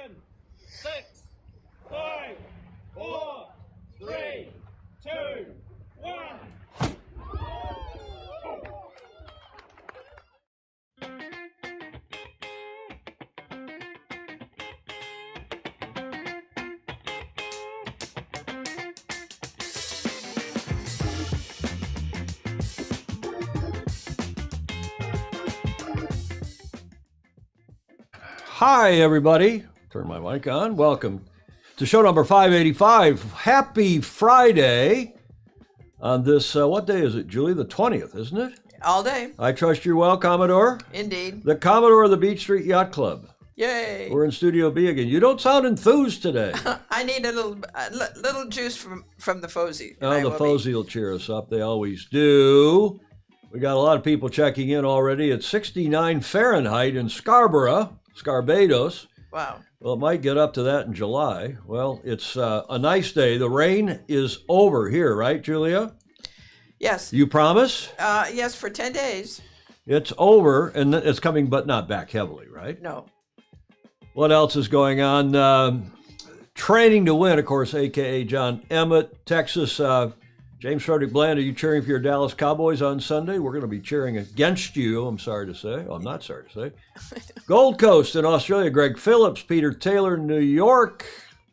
10, 6, 5, 4, 3, 2, 1. Hi, everybody. Turn my mic on. Welcome to show number 585. Happy Friday on this, what day is it, Julie? The 20th, isn't it? All day. I trust you're well, Commodore. Indeed. The Commodore of the Beach Street Yacht Club. Yay. We're in Studio B again. You don't sound enthused today. I need a little juice from the Fosey. Oh, the Fosey will cheer us up. They always do. We got a lot of people checking in already. It's 69 Fahrenheit in Scarborough, Barbados. Wow. Well, it might get up to that in July. Well, it's a nice day. The rain is over here, right, Julia? Yes. You promise? Yes, for 10 days. It's over, and it's coming, but not back heavily, right? No. What else is going on? Training to win, of course, a.k.a. John Emmett, Texas. James Frederick Bland, are you cheering for your Dallas Cowboys on Sunday? We're going to be cheering against you, I'm sorry to say. Oh, I'm not sorry to say. Gold Coast in Australia, Greg Phillips, Peter Taylor, New York,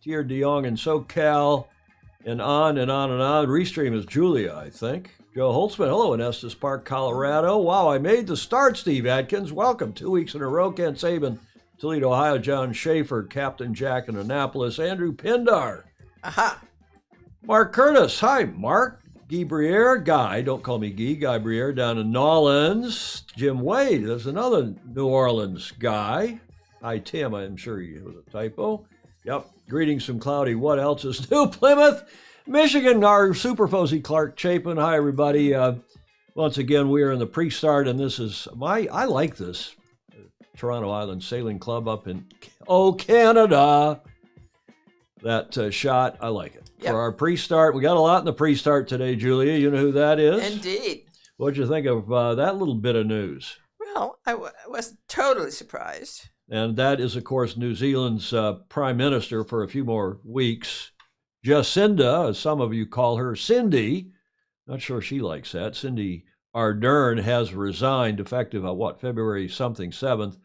Tier DeYoung in SoCal, and on and on and on. Restream is Julia, I think. Joe Holtzman, hello in Estes Park, Colorado. Wow, I made the start, Steve Atkins. Welcome, 2 weeks in a row. Ken Saban, Toledo, Ohio. John Schaefer, Captain Jack in Annapolis. Andrew Pindar. Aha. Mark Curtis. Hi, Mark. Guy Briere. Guy, don't call me Guy. Guy Briere down in Nolens. Jim Wade. There's another New Orleans guy. Hi, Tim. I'm sure it was a typo. Yep. Greetings from cloudy. What else is new? Plymouth, Michigan. Our Super Fosey Clark Chapin. Hi, everybody. Once again, we are in the pre-start, and this is I like this. Toronto Island Sailing Club up in Canada. That shot, I like it. Yep. For our pre-start, we got a lot in the pre-start today, Julia. You know who that is? Indeed. What'd you think of that little bit of news? Well, I was totally surprised. And that is, of course, New Zealand's Prime Minister for a few more weeks. Jacinda, as some of you call her, Cindy. Not sure she likes that. Cindy Ardern has resigned effective, February 7th,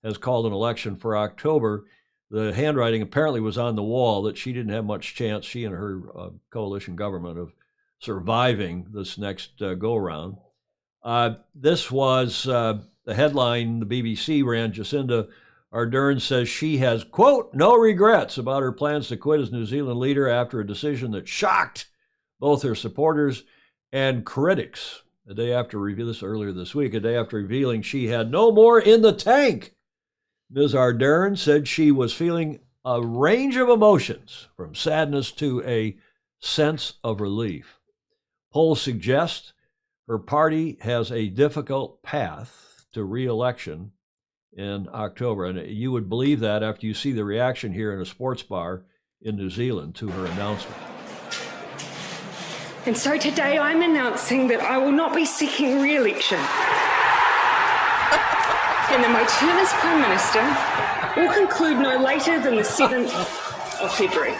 has called an election for October. The handwriting apparently was on the wall that she didn't have much chance, she and her coalition government, of surviving this next go-around. This was the headline the BBC ran. Jacinda Ardern says she has, quote, no regrets about her plans to quit as New Zealand leader after a decision that shocked both her supporters and critics. Earlier this week, a day after revealing she had no more in the tank. Ms. Ardern said she was feeling a range of emotions, from sadness to a sense of relief. Polls suggest her party has a difficult path to re-election in October. And you would believe that after you see the reaction here in a sports bar in New Zealand to her announcement. And so today I'm announcing that I will not be seeking re-election. And that my term as Prime Minister will conclude no later than the 7th of February.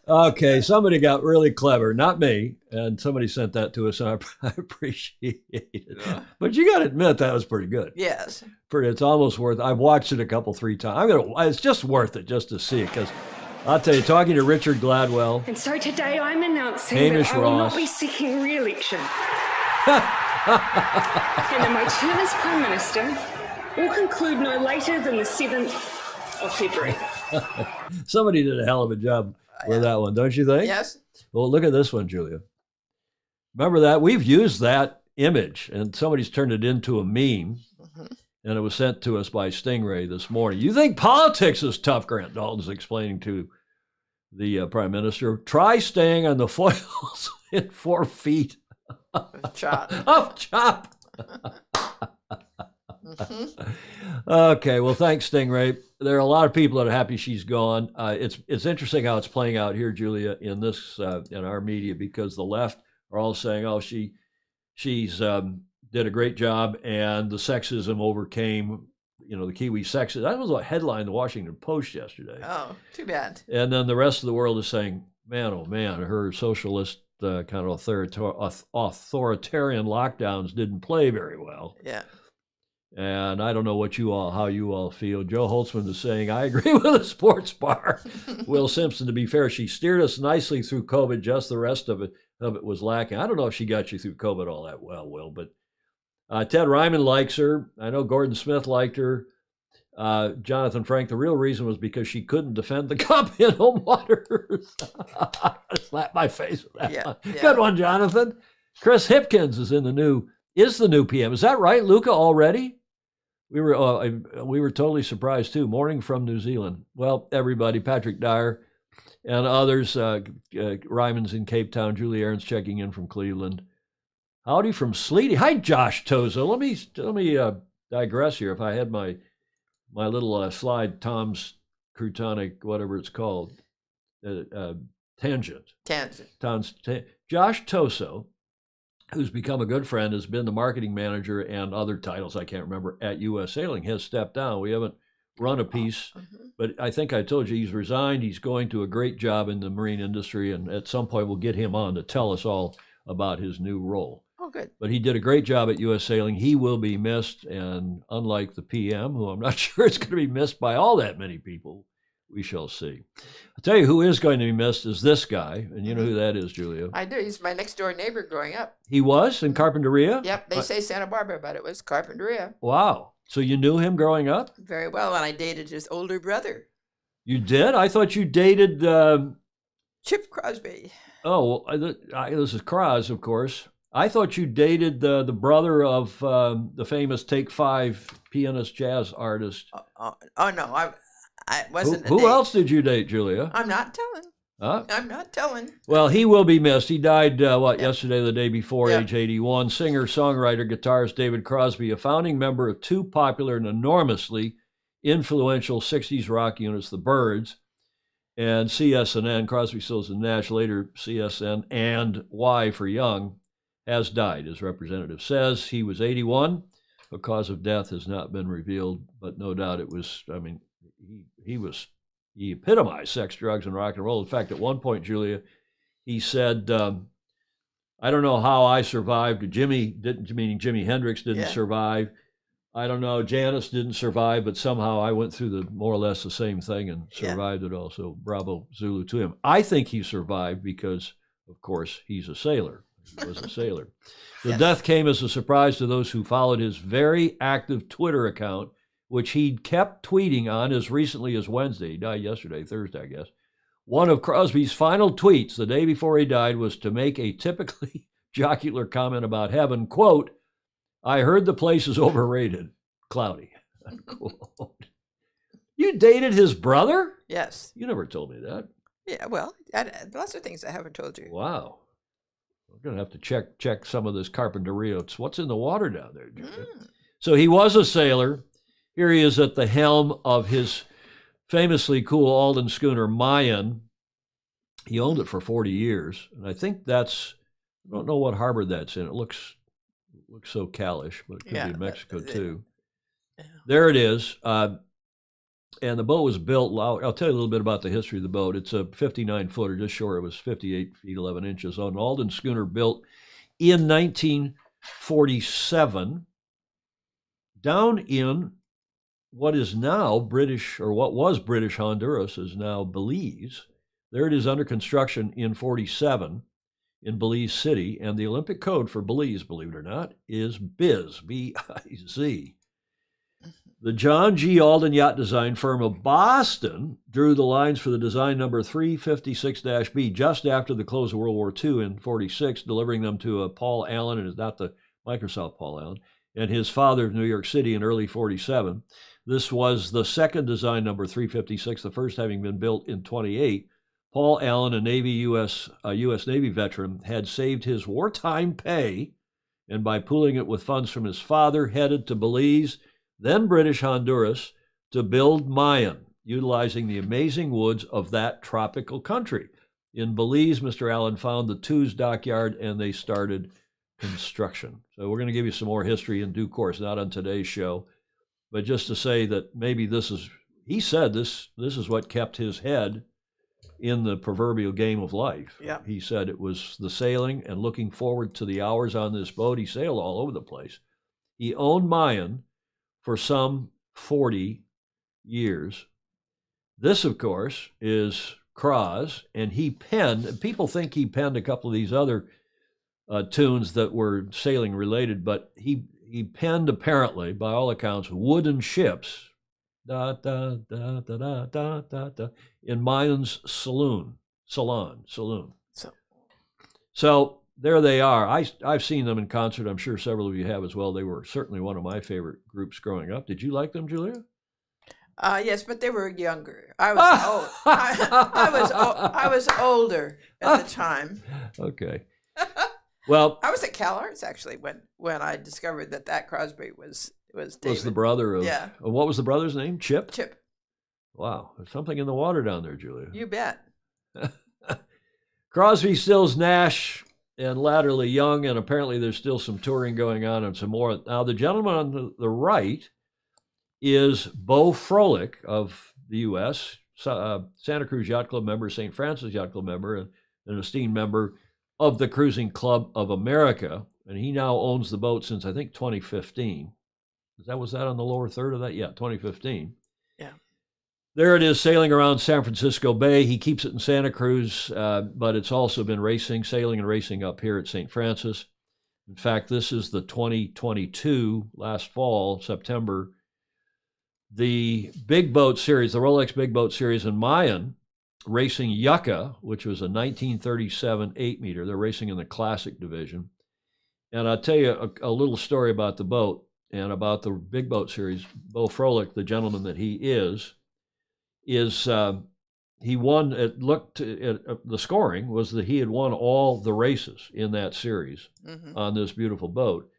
Okay, somebody got really clever, not me, and somebody sent that to us, and I appreciate it. Yeah. But you got to admit that was pretty good. Yes. It's almost worth it. I've watched it 3 times. It's just worth it just to see it, because I'll tell you, talking to Richard Gladwell. And so today I'm announcing Hamish that I will Ross. not be seeking re-election. And that my term as Prime Minister will conclude no later than the 7th of February. Somebody did a hell of a job with that one, don't you think? Yes. Well, look at this one, Julia. Remember that? We've used that image, and somebody's turned it into a meme, and it was sent to us by Stingray this morning. You think politics is tough, Grant Dalton's explaining to the Prime Minister. Try staying on the foils in 4 feet of chop. Okay, well, thanks, Stingray. There are a lot of people that are happy she's gone. It's interesting how it's playing out here, Julia, in this in our media, because the left are all saying, "Oh, she's did a great job, and the sexism overcame the Kiwi sexist. That was a headline in the Washington Post yesterday. Oh, too bad. And then the rest of the world is saying, man, oh man, her socialist kind of authoritarian lockdowns didn't play very well. Yeah. And I don't know how you all feel. Joe Holtzman is saying, I agree with the sports bar. Will Simpson, to be fair, she steered us nicely through COVID. Just the rest of it was lacking. I don't know if she got you through COVID all that well, Will, but Ted Ryman likes her. I know Gordon Smith liked her. Jonathan Frank, the real reason was because she couldn't defend the cup in home waters. Slap my face with that one. Yeah. Good one, Jonathan. Chris Hipkins is the new PM. Is that right, Luca, already? We were totally surprised too. Morning from New Zealand. Well, everybody, Patrick Dyer and others, Ryman's in Cape Town, Julie Aaron's checking in from Cleveland. Howdy from Sleety. Hi, Josh Tozo. Let me digress here. If I had my little slide, Tom's Croutonic, whatever it's called, tangent. Josh Toso, who's become a good friend, has been the marketing manager and other titles I can't remember at U.S. Sailing, has stepped down. We haven't run a piece, but I think I told you he's resigned. He's going to a great job in the marine industry, and at some point we'll get him on to tell us all about his new role. Oh, good. But he did a great job at U.S. Sailing. He will be missed, and unlike the PM, who I'm not sure it's going to be missed by all that many people, we shall see. I'll tell you who is going to be missed is this guy, and you know who that is, Julia. I do. He's my next door neighbor growing up. He was in Carpinteria? Yep, they say Santa Barbara, but it was Carpinteria. Wow. So you knew him growing up? Very well, and I dated his older brother. You did? I thought you dated... Chip Crosby. Oh, well, this is Cros, of course. I thought you dated the brother of the famous Take Five pianist, jazz artist. Oh no, I wasn't. Who else did you date, Julia? I'm not telling. Huh? I'm not telling. Well, he will be missed. He died, yesterday, the day before, age 81. Singer, songwriter, guitarist David Crosby, a founding member of two popular and enormously influential 60s rock units, the Byrds and CSNN. Crosby, Stills and Nash, later CSN and Y for Young, has died, his representative says. He was 81. The cause of death has not been revealed, but no doubt it was, he epitomized sex, drugs, and rock and roll. In fact, at one point, Julia, he said, I don't know how I survived. Meaning Jimi Hendrix didn't survive. I don't know, Janis didn't survive, but somehow I went through more or less the same thing and survived it all. So bravo, Zulu to him. I think he survived because, of course, he's a sailor. He was a sailor. The death came as a surprise to those who followed his very active Twitter account, which he'd kept tweeting on as recently as Wednesday. He died yesterday, Thursday, I guess. One of Crosby's final tweets the day before he died was to make a typically jocular comment about heaven, quote, I heard the place is overrated, cloudy, unquote. You dated his brother? Yes. You never told me that. Yeah, well, lots of things I haven't told you. Wow. We're going to have to check some of this Carpinteria. What's in the water down there, Julia? So he was a sailor. Here he is at the helm of his famously cool Alden schooner, Mayan. He owned it for 40 years. And I think I don't know what harbor that's in. It looks so Calish, but it could be in Mexico too. Yeah. There it is. And the boat was built, I'll tell you a little bit about the history of the boat. It's a 59-footer, just short. It was 58 feet, 11 inches. On an Alden schooner built in 1947 down in what is now British, or what was British Honduras is now Belize. There it is under construction in 47 in Belize City. And the Olympic code for Belize, believe it or not, is BIZ, B-I-Z. The John G. Alden Yacht Design firm of Boston drew the lines for the design number 356-B just after the close of World War II in 46, delivering them to Paul Allen, and it's not the Microsoft Paul Allen, and his father of New York City in early 47. This was the second design number 356, the first having been built in 28. Paul Allen, a U.S. Navy veteran, had saved his wartime pay, and by pooling it with funds from his father, headed to Belize, then British Honduras, to build Mayan, utilizing the amazing woods of that tropical country. In Belize, Mr. Allen found the Tews dockyard, and they started construction. So we're going to give you some more history in due course, not on today's show. but just to say that maybe he said this is what kept his head in the proverbial game of life. Yeah. He said it was the sailing and looking forward to the hours on this boat. He sailed all over the place. He owned Mayan for some 40 years. This, of course, is Kraz, and people think he penned a couple of these other tunes that were sailing related, but he penned, apparently, by all accounts, Wooden Ships, da, da, da, da, da, da, da, da, in Mayan's salon. So there they are. I've seen them in concert. I'm sure several of you have as well. They were certainly one of my favorite groups growing up. Did you like them, Julia? Yes, but they were younger. I was old. I was older at the time. Okay. Well, I was at Cal Arts actually when I discovered that Crosby was David. Was the brother of, yeah. What was the brother's name? Chip? Chip. Wow. There's something in the water down there, Julia. You bet. Crosby, Stills, Nash, and latterly Young, and apparently there's still some touring going on and some more. Now, the gentleman on the right is Bo Froelich of the U.S., Santa Cruz Yacht Club member, St. Francis Yacht Club member, and an esteemed member of the Cruising Club of America. And he now owns the boat since, I think, 2015. Was that on the lower third of that? Yeah, 2015. Yeah. There it is, sailing around San Francisco Bay. He keeps it in Santa Cruz, but it's also been sailing and racing up here at St. Francis. In fact, this is the 2022, last fall, September, the Big Boat Series, the Rolex Big Boat Series in Mayan, racing Yucca, which was a 1937 8-meter. They're racing in the Classic division. And I'll tell you a little story about the boat and about the Big Boat Series. Bo Froelich, the gentleman that he is he won, the scoring was that he had won all the races in that series on this beautiful boat,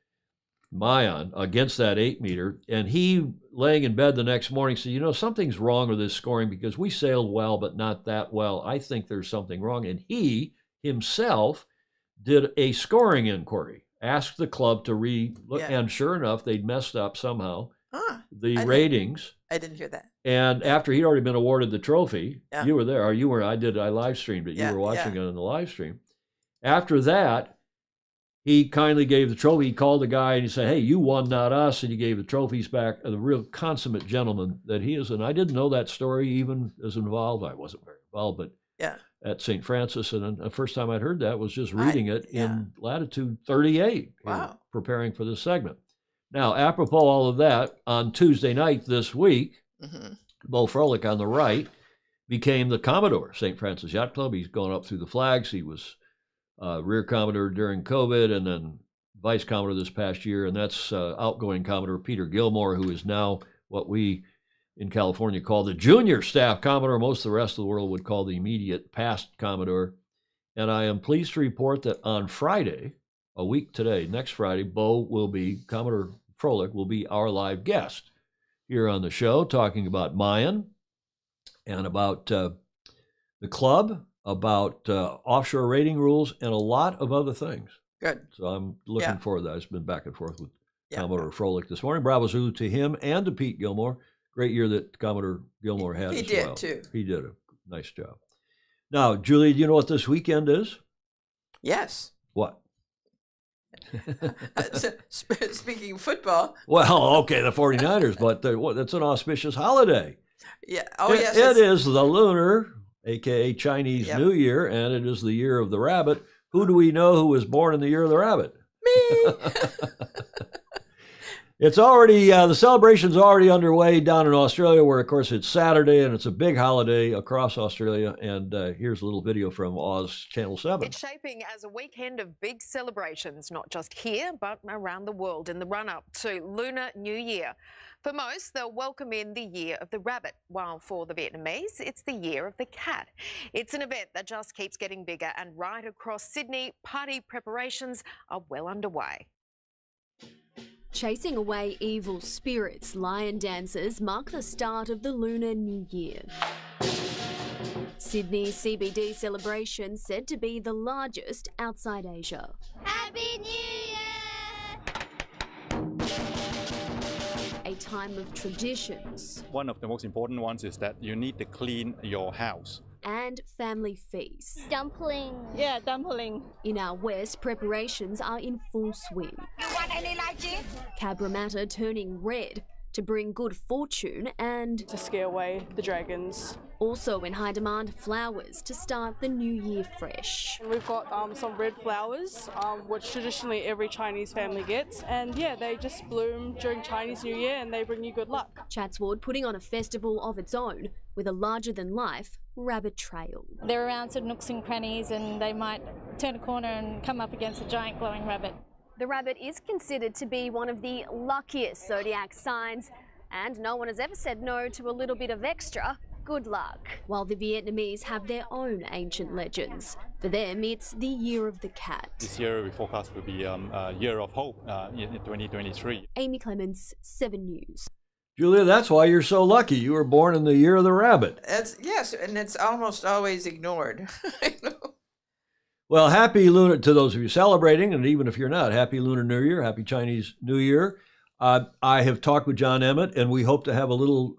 Mayan, against that 8-meter. And he, laying in bed the next morning, said, something's wrong with this scoring because we sailed well, but not that well. I think there's something wrong. And he himself did a scoring inquiry, asked the club to look, and sure enough, they'd messed up somehow the ratings. I didn't hear that. And after he'd already been awarded the trophy, you were there, or you were, I live streamed it. You were watching it on the live stream. After that, he kindly gave the trophy. He called the guy and he said, "Hey, you won, not us." And he gave the trophies back. The real consummate gentleman that he is. And I didn't know that story even as involved. I wasn't very involved, but at St. Francis. And the first time I'd heard that was just reading it in latitude 38, preparing for this segment. Now, apropos all of that, on Tuesday night this week, Bo Froelich on the right became the Commodore, St. Francis Yacht Club. He's gone up through the flags. He was rear Commodore during COVID and then Vice Commodore this past year. And that's outgoing Commodore Peter Gilmore, who is now what we in California call the Junior Staff Commodore. Most of the rest of the world would call the immediate past Commodore. And I am pleased to report that on Friday, a week today, next Friday, Commodore Froelich will be our live guest here on the show, talking about Mayan and about the club, about offshore rating rules, and a lot of other things. Good. So I'm looking forward to that. I've been back and forth with Commodore Froelich this morning. Bravo Zulu to him and to Pete Gilmore. Great year that Commodore Gilmore had as well. He did, too. He did a nice job. Now, Julie, do you know what this weekend is? Yes. What? Speaking of football. Well, okay, the 49ers, but that's an auspicious holiday. Yeah. Oh, yes. It is the lunar, a.k.a. Chinese New Year, and it is the year of the rabbit. Who do we know who was born in the year of the rabbit? Me. It's already, the celebration's already underway down in Australia, where, of course, it's Saturday, and it's a big holiday across Australia. And here's a little video from Oz Channel 7. It's shaping as a weekend of big celebrations, not just here, but around the world in the run-up to Lunar New Year. For most, they'll welcome in the Year of the Rabbit, while for the Vietnamese, it's the Year of the Cat. It's an event that just keeps getting bigger, and right across Sydney, party preparations are well underway. Chasing away evil spirits, lion dances mark the start of the Lunar New Year. Sydney's CBD celebration said to be the largest outside Asia. Happy New Year! A time of traditions One of the most important ones is that you need to clean your house. and family feasts. Dumpling. Yeah, dumpling. In our West, preparations are in full swing. You want any lychee? Cabramatta turning red to bring good fortune and To scare away the dragons. also in high demand flowers to start the new year fresh. And we've got some red flowers, which traditionally every Chinese family gets. And yeah, they just bloom during Chinese New Year and they bring you good luck. Chatswood putting on a festival of its own with a larger-than-life rabbit trail. They're around sort of nooks and crannies and they might turn a corner and come up against a giant glowing rabbit. The rabbit is considered to be one of the luckiest zodiac signs, and no one has ever said no to a little bit of extra good luck. While the Vietnamese have their own ancient legends. For them, it's the Year of the Cat. This year we forecast will be a year of hope in 2023. Amy Clements, 7 News. Julia, that's why you're so lucky. You were born in the year of the rabbit. Yes, and it's almost always ignored. I know. Well, happy Lunar to those of you celebrating, and even if you're not, happy Lunar New Year, happy Chinese New Year. I have talked with John Emmett, and we hope to have a little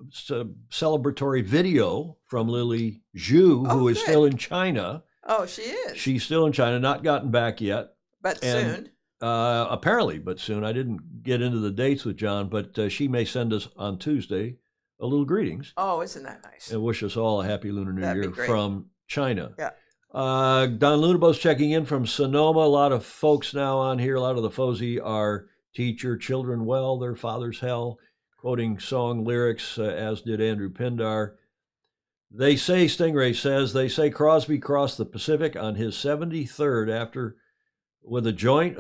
celebratory video from Lily Zhu, who is still in China. Oh, she is. She's still in China, not gotten back yet. But And, soon. Apparently, but soon. I didn't get into the dates with John, but she may send us on Tuesday a little greetings Oh, isn't that nice? and wish us all a happy Lunar New That'd be Year great. from China. Yeah. Don Lunabo's checking in from Sonoma. A lot of folks now on here. A lot of the Fozy are teacher, children well, their father's hell, quoting song lyrics, as did Andrew Pindar. They say, Stingray says, they say Crosby crossed the Pacific on his 73rd after, with a joint,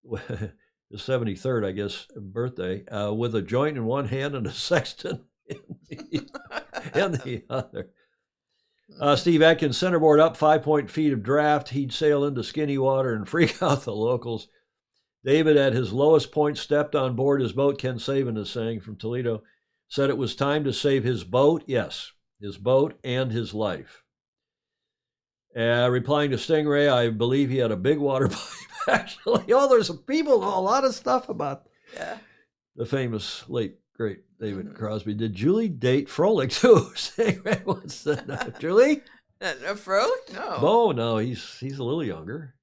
his 73rd, I guess, birthday, with a joint in one hand and a sextant in the other. Steve Atkins, centerboard up 5 feet of draft. He'd sail into skinny water and freak out the locals. David, at his lowest point, stepped on board his boat. Ken Saban is saying from Toledo, said it was time to save his boat. Yes, his boat and his life. Replying to Stingray, I believe he had a big water pipe, actually. Oh, there's people know a lot of stuff about the famous late, great David Crosby. Did Julie date Froelich, too? Stingray wants to know. Julie? Froelich? No. Oh, no, he's a little younger.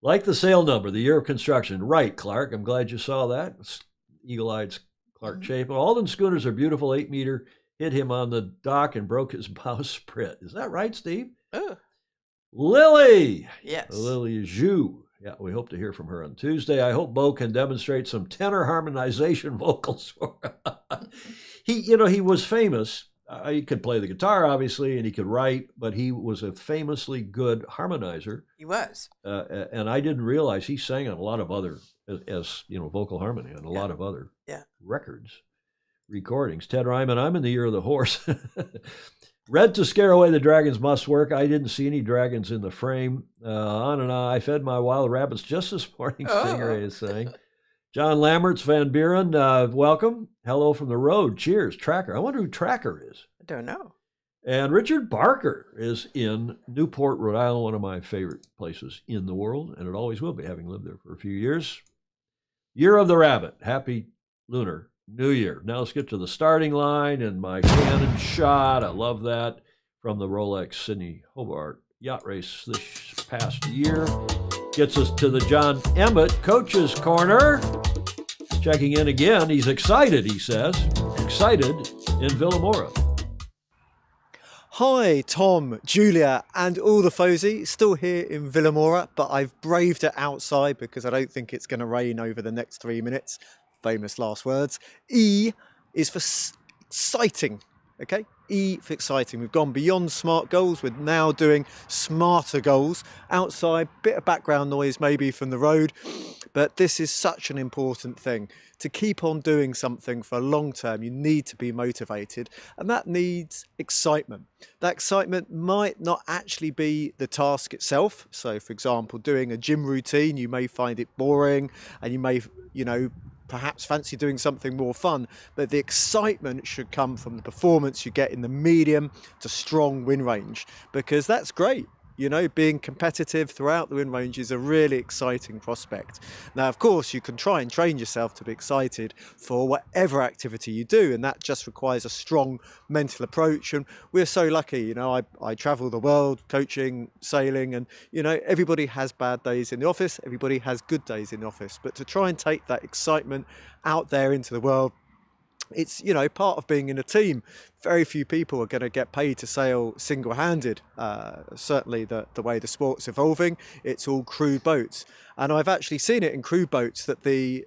Like the sale number, the year of construction. Right, Clark. I'm glad you saw that. Eagle-eyed Clark Chapin. Alden schooners are beautiful. 8-meter. Hit him on the dock and broke his bowsprit. Is that right, Steve? Oh. Lily. Yes. Lily Zhu. Yeah, we hope to hear from her on Tuesday. I hope Bo can demonstrate some tenor harmonization vocals for her. He was famous. He could play the guitar, obviously, and he could write, but he was a famously good harmonizer. He was. And I didn't realize he sang on a lot of other, as vocal harmony on a lot of other records, recordings. Ted Ryman, I'm in the year of the horse. Red to scare away the dragons must work. I didn't see any dragons in the frame. On and on. I fed my wild rabbits just this morning, Stingray is saying. John Lamberts, Van Buren, welcome. Hello from the road. Cheers, Tracker. I wonder who Tracker is. I don't know. And Richard Barker is in Newport, Rhode Island, one of my favorite places in the world, and it always will be, having lived there for a few years. Year of the Rabbit. Happy Lunar New Year. Now let's get to the starting line and my cannon shot. I love that. From the Rolex Sydney Hobart yacht race this past year. Gets us to the John Emmett Coach's Corner. Checking in again. He's excited, he says. Excited in Villamora. Hi, Tom, Julia, and all the Fozy. Still here in Villamora, but I've braved it outside because I don't think it's going to rain over the next 3 minutes. Famous last words. E is for exciting. Okay, E for exciting. We've gone beyond smart goals. We're now doing smarter goals. Outside, bit of background noise maybe from the road, but this is such an important thing. To keep on doing something for a long term, you need to be motivated, and that needs excitement. That excitement might not actually be the task itself. So, for example, doing a gym routine, you may find it boring, and you may, perhaps fancy doing something more fun, but the excitement should come from the performance you get in the medium to strong win range, because that's great. You know, being competitive throughout the wind range is a really exciting prospect. Now, of course, you can try and train yourself to be excited for whatever activity you do, and that just requires a strong mental approach. And we're so lucky, you know, I travel the world coaching, sailing, and, you know, everybody has bad days in the office, everybody has good days in the office. But to try and take that excitement out there into the world, it's, you know, part of being in a team. Very few people are going to get paid to sail single-handed. Certainly the way the sport's evolving, it's all crewed boats. And I've actually seen it in crewed boats that the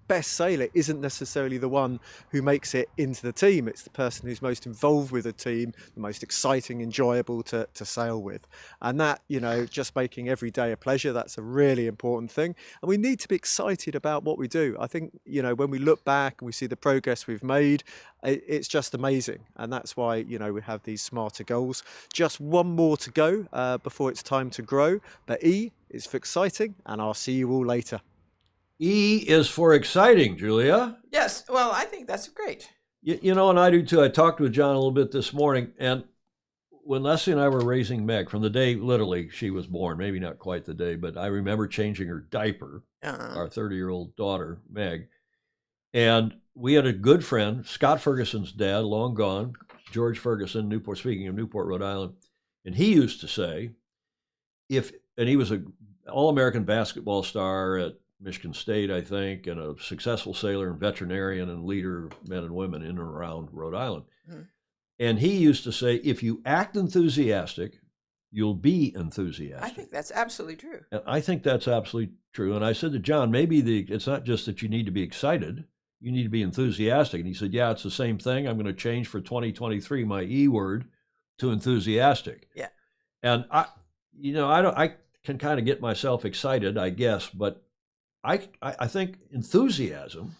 best sailor isn't necessarily the one who makes it into the team. It's the person who's most involved with the team, the most exciting, enjoyable to sail with. And that, you know, just making every day a pleasure, that's a really important thing. And we need to be excited about what we do. I think, you know, when we look back and we see the progress we've made, it's just amazing. And that's why, you know, we have these smarter goals. Just one more to go before it's time to grow. But E is for exciting, and I'll see you all later. E is for exciting, Julia. Yes, well, I think that's great. You know, and I do too. I talked with John a little bit this morning, and when Leslie and I were raising Meg, from the day literally she was born, maybe not quite the day, but I remember changing her diaper, our 30-year-old daughter, Meg. And we had a good friend, Scott Ferguson's dad, long gone, George Ferguson, Newport, speaking of Newport, Rhode Island. And he used to say, and he was an All-American basketball star at Michigan State, I think, and a successful sailor and veterinarian and leader of men and women in and around Rhode Island. Mm-hmm. And he used to say, if you act enthusiastic, you'll be enthusiastic. I think that's absolutely true. And I think that's absolutely true. And I said to John, maybe it's not just that you need to be excited, you need to be enthusiastic. And he said, yeah, it's the same thing. I'm going to change for 2023 my E word to enthusiastic. Yeah. And I can kind of get myself excited, I guess, but I think enthusiasm,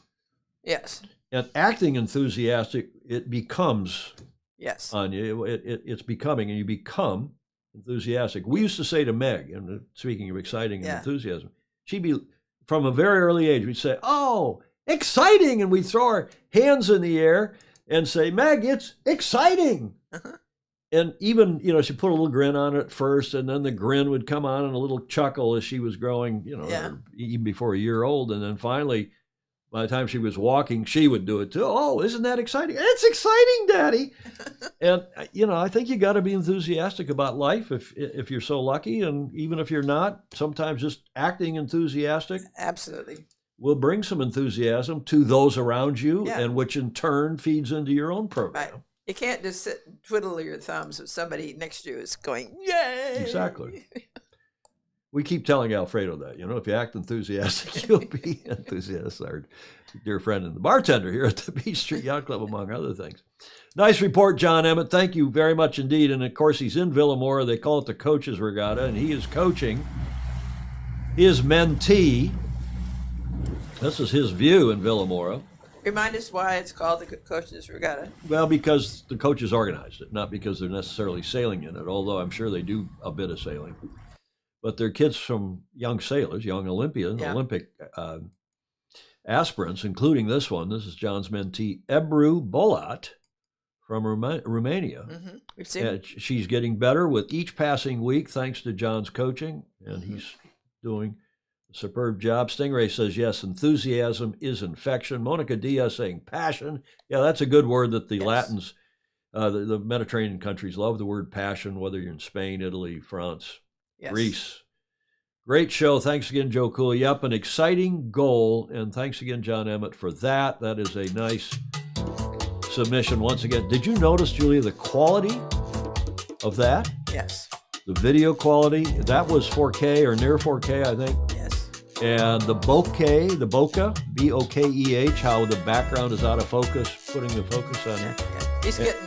yes, and acting enthusiastic, it becomes yes on you. It's becoming, and you become enthusiastic. We used to say to Meg, and speaking of exciting and enthusiasm, she'd be, from a very early age, we'd say, "Oh, exciting," and we'd throw our hands in the air and say, "Meg, it's exciting." And even, you know, she put a little grin on it first, and then the grin would come on and a little chuckle as she was growing, you know, even before a year old. And then finally, by the time she was walking, she would do it too. "Oh, isn't that exciting?" "It's exciting, Daddy." And, you know, I think you got to be enthusiastic about life if you're so lucky. And even if you're not, sometimes just acting enthusiastic. Absolutely. Will bring some enthusiasm to those around you, and which in turn feeds into your own program. Right. You can't just sit and twiddle your thumbs if somebody next to you is going, "Yay!" Exactly. We keep telling Alfredo that, you know, if you act enthusiastic, you'll be enthusiastic. Our dear friend and the bartender here at the Beach Street Yacht Club, among other things. Nice report, John Emmett. Thank you very much indeed. And of course, he's in Villamora. They call it the Coaches Regatta, and he is coaching his mentee. This is his view in Villamora. Remind us why it's called the Coaches Regatta. Well, because the coaches organized it, not because they're necessarily sailing in it, although I'm sure they do a bit of sailing. But they're kids from young sailors, young Olympians, Olympic aspirants, including this one. This is John's mentee, Ebru Bolat from Romania. Mm-hmm. We've seen she's getting better with each passing week, thanks to John's coaching, and he's doing superb job. Stingray says, yes, enthusiasm is infection. Monica Diaz saying passion. Yeah, that's a good word that the Latins, the Mediterranean countries love the word passion, whether you're in Spain, Italy, France, Greece. Great show. Thanks again, Joe Cooley. Yep, an exciting goal. And thanks again, John Emmett, for that. That is a nice submission once again. Did you notice, Julia, the quality of that? Yes. The video quality, that was 4K or near 4K, I think. Yes. And the bokeh, B-O-K-E-H, how the background is out of focus, putting the focus on it. He's getting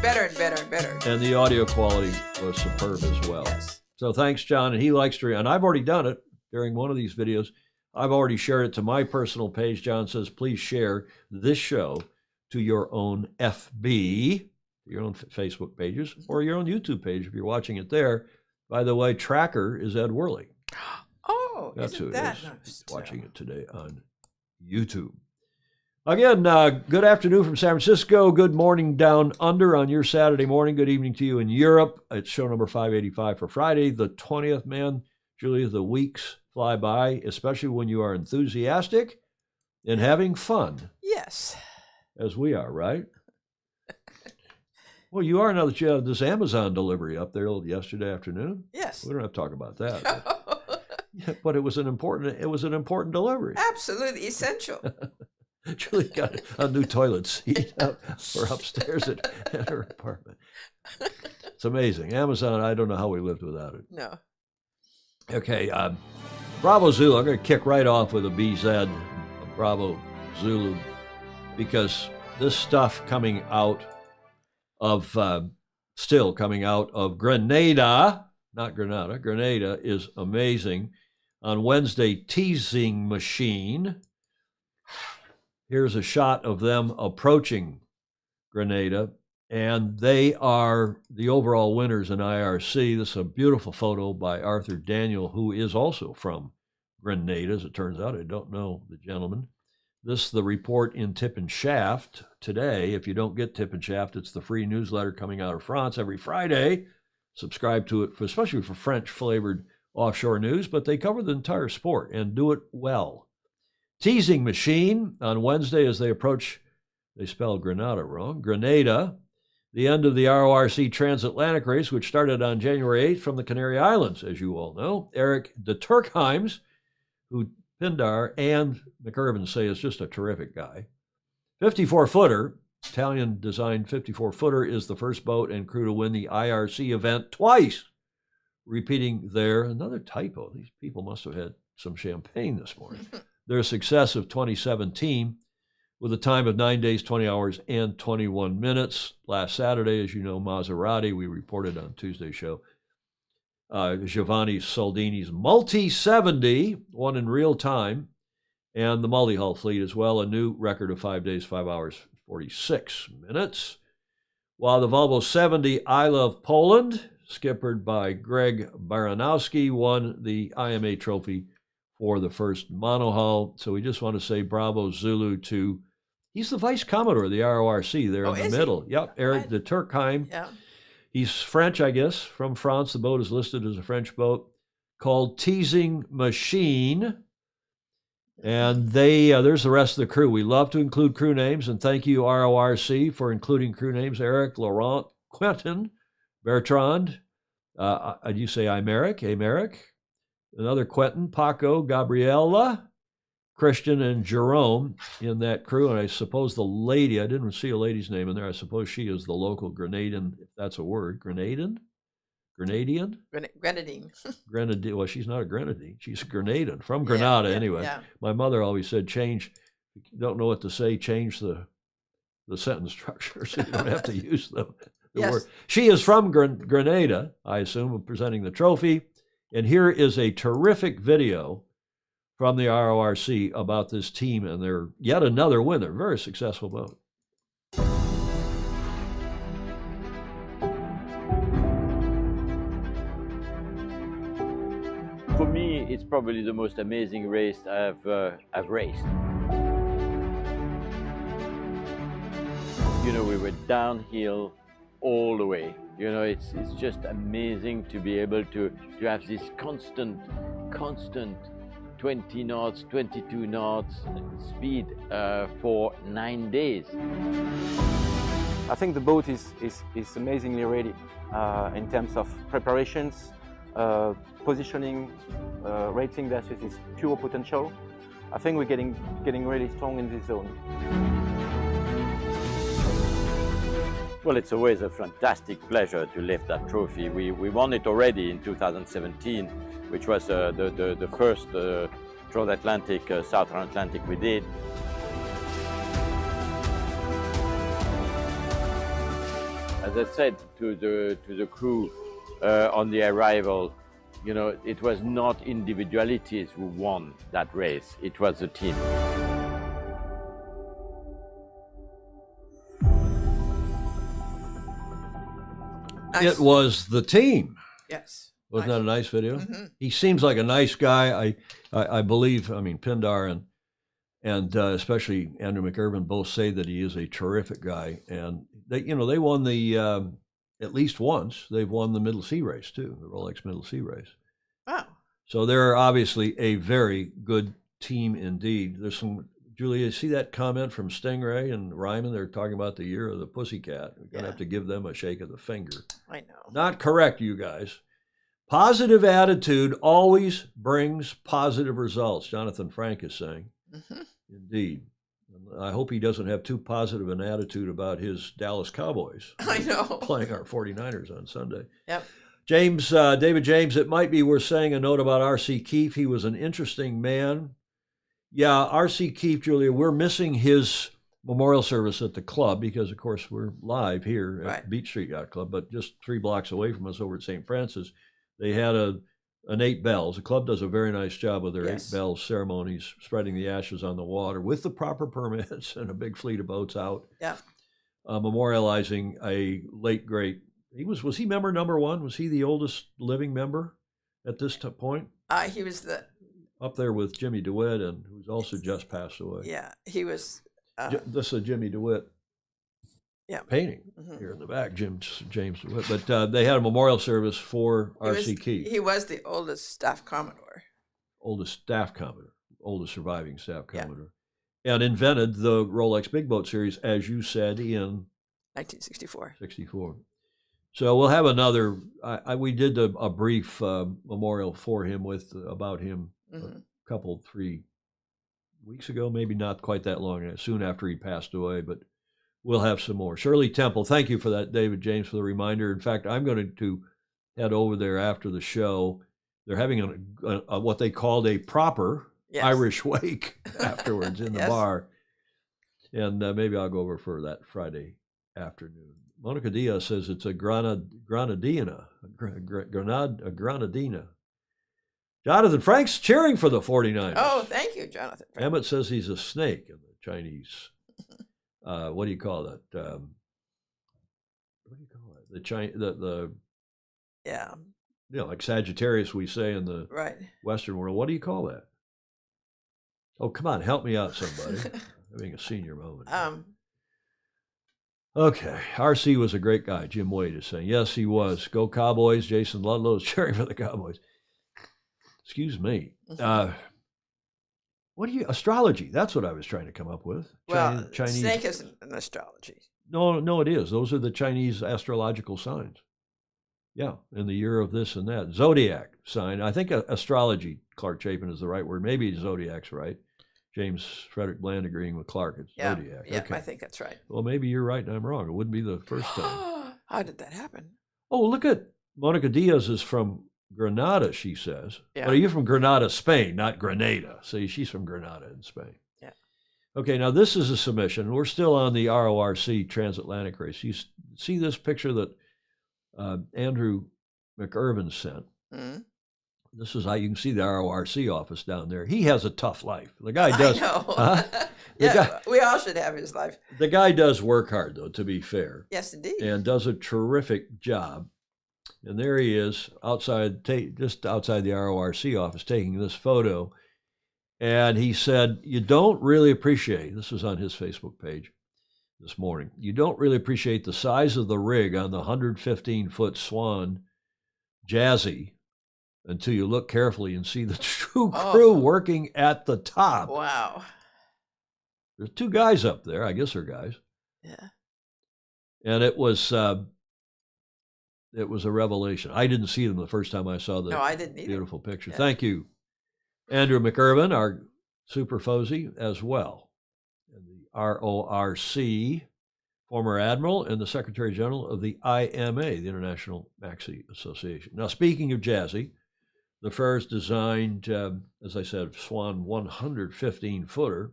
better and better and better. And the audio quality was superb as well. Yes. So thanks, John. And he likes to, and I've already done it during one of these videos. I've already shared it to my personal page. John says, please share this show to your own FB, your own Facebook pages, or your own YouTube page if you're watching it there. By the way, tracker is Ed Worley. Oh, that's who that it is. nice? Watching it today on YouTube. Again, good afternoon from San Francisco. Good morning down under on your Saturday morning. Good evening to you in Europe. It's show number 585 for Friday, the 20th. Man, Julia, the weeks fly by, especially when you are enthusiastic and having fun. Yes. As we are, right? Well, you are now that you had this Amazon delivery up there yesterday afternoon. Yes. We don't have to talk about that. But it was an important delivery. Absolutely essential. Julie got a new toilet seat for upstairs at her apartment. It's amazing. Amazon, I don't know how we lived without it. No. Okay, Bravo Zulu. I'm going to kick right off with a BZ, Bravo Zulu, because this stuff coming out of, still coming out of Grenada, not Grenada, Grenada is amazing. On Wednesday, Teasing Machine. Here's a shot of them approaching Grenada, and they are the overall winners in IRC. This is a beautiful photo by Arthur Daniel, who is also from Grenada, as it turns out. I don't know the gentleman. This is the report in Tip and Shaft today. If you don't get Tip and Shaft, it's the free newsletter coming out of France every Friday. Subscribe to it, especially for French-flavored offshore news, but they cover the entire sport and do it well. Teasing Machine on Wednesday as they approach, they spelled Grenada wrong, Grenada, the end of the RORC transatlantic race, which started on January 8th from the Canary Islands, as you all know. Eric de Turkheims, who Pindar and McIrvin say is just a terrific guy. 54-footer, Italian-designed 54-footer is the first boat and crew to win the IRC event twice. Repeating another typo. These people must have had some champagne this morning. Their success of 2017 with a time of 9 days, 20 hours, and 21 minutes. Last Saturday, as you know, Maserati, we reported on Tuesday's show, Giovanni Soldini's Multi-70, won in real time, and the multi-hull fleet as well, a new record of 5 days, 5 hours, 46 minutes. While the Volvo 70 I Love Poland, skippered by Greg Baranowski, won the IMA trophy for the first monohull. So we just want to say bravo Zulu to, he's the vice commodore of the RORC there in the middle. Yep, Eric de Turkheim. Yeah. He's French, I guess, from France. The boat is listed as a French boat called Teasing Machine. And there's the rest of the crew. We love to include crew names, and thank you, RORC, for including crew names. Eric, Laurent, Quentin, Bertrand, do you say Americ? Another Quentin, Paco, Gabriela, Christian, and Jerome in that crew. And I suppose the lady, I didn't see a lady's name in there. I suppose she is the local Grenadian, if that's a word. Grenadian? Grenadian? Grenadine. Grenadine. Well, she's not a Grenadine. She's a Grenadian, from Grenada anyway. Yeah. My mother always said, if you don't know what to say, change the sentence structure so you don't have to use the word. She is from Grenada, I assume, presenting the trophy. And here is a terrific video from the RORC about this team and their yet another winner. Very successful boat. For me, it's probably the most amazing race I've raced. You know, we were downhill all the way. You know, it's just amazing to be able to have this constant 20 knots, 22 knots speed for 9 days. I think the boat is amazingly ready in terms of preparations, positioning, rating versus its pure potential. I think we're getting really strong in this zone. Well, it's always a fantastic pleasure to lift that trophy. We won it already in 2017, which was the first transatlantic, Southern Atlantic we did. As I said to the crew on the arrival, you know, it was not individualities who won that race, it was the team. Nice. It was the team. Yes. Wasn't that a nice video? Mm-hmm. He seems like a nice guy. I believe, I mean, Pindar and especially Andrew McIrvin, both say that he is a terrific guy. And they, you know, they won the at least once. They've won the Middle Sea race too, the Rolex Middle Sea race. Wow. So they're obviously a very good team indeed. There's some, Julia, you see that comment from Stingray and Ryman? They're talking about the year of the pussycat. We're going to have to give them a shake of the finger. I know. Not correct, you guys. Positive attitude always brings positive results, Jonathan Frank is saying. Mm-hmm. Indeed. I hope he doesn't have too positive an attitude about his Dallas Cowboys. I know. Playing our 49ers on Sunday. Yep. James, David James, it might be worth saying a note about R.C. Keefe. He was an interesting man. Yeah, R.C. Keefe, Julia, we're missing his memorial service at the club because, of course, we're live here at Beach Street Yacht Club, but just 3 blocks away from us over at St. Francis, they had an 8 bells. The club does a very nice job with their 8 bells ceremonies, spreading the ashes on the water with the proper permits and a big fleet of boats out. Yeah. Memorializing a late great. Was he member number 1? Was he the oldest living member at this point? He was up there with Jimmy DeWitt, and who's also just passed away. Yeah, he was. This is a Jimmy DeWitt painting here in the back, James DeWitt. But they had a memorial service for R.C. Keefe. He was the oldest staff commodore. Oldest surviving staff commodore. And invented the Rolex Big Boat Series, as you said, in 1964. 64. So we'll have another. We did a brief memorial for him about him a couple 3 weeks ago, maybe not quite that long, soon after he passed away, but we'll have some more. Shirley Temple, thank you for that, David James, for the reminder. In fact, I'm going to head over there after the show. They're having a what they called a proper Irish wake afterwards in the bar, and maybe I'll go over for that Friday afternoon. Monica Diaz says it's a Granadina. Jonathan Frank's cheering for the 49ers. Oh, thank you, Jonathan. Emmett says he's a snake in the Chinese. What do you call that? What do you call it? Like Sagittarius, we say in the Western world. What do you call that? Oh, come on, help me out, somebody. Having a senior moment. Okay, RC was a great guy. Jim Wade is saying, yes, he was. Go Cowboys. Jason Ludlow is cheering for the Cowboys. Excuse me. Astrology? That's what I was trying to come up with. Well, Chinese. snake isn't an astrology. No, it is. Those are the Chinese astrological signs. Yeah, in the year of this and that. Zodiac sign. I think astrology, Clark Chapin, is the right word. Maybe zodiac's right. James Frederick Bland agreeing with Clark. It's Zodiac. Yeah, okay. I think that's right. Well, maybe you're right and I'm wrong. It wouldn't be the first time. How did that happen? Oh, look at Monica Diaz is from Granada, she says. Yeah. But are you from Granada, Spain, not Grenada? See, she's from Granada in Spain. Yeah. Okay, now this is a submission. We're still on the RORC transatlantic race. You see this picture that Andrew McIrvin sent. Mm-hmm. This is how you can see the RORC office down there. He has a tough life. The guy does. I know. We all should have his life. The guy does work hard, though, to be fair. Yes, indeed. And does a terrific job. And there he is, just outside the RORC office, taking this photo. And he said, you don't really appreciate, this was on his Facebook page this morning, you don't really appreciate the size of the rig on the 115-foot Swan Jazzy until you look carefully and see the true crew working at the top. Wow. There's 2 guys up there. I guess they're guys. Yeah. And it was a revelation. I didn't see them the first time I saw the I didn't either. Beautiful picture. Yeah. Thank you, Andrew McIrvin, our super Fozy, as well. And the RORC, former admiral and the Secretary General of the IMA, the International Maxi Association. Now, speaking of Jazzy, the Ferrers designed, as I said, Swan 115-footer.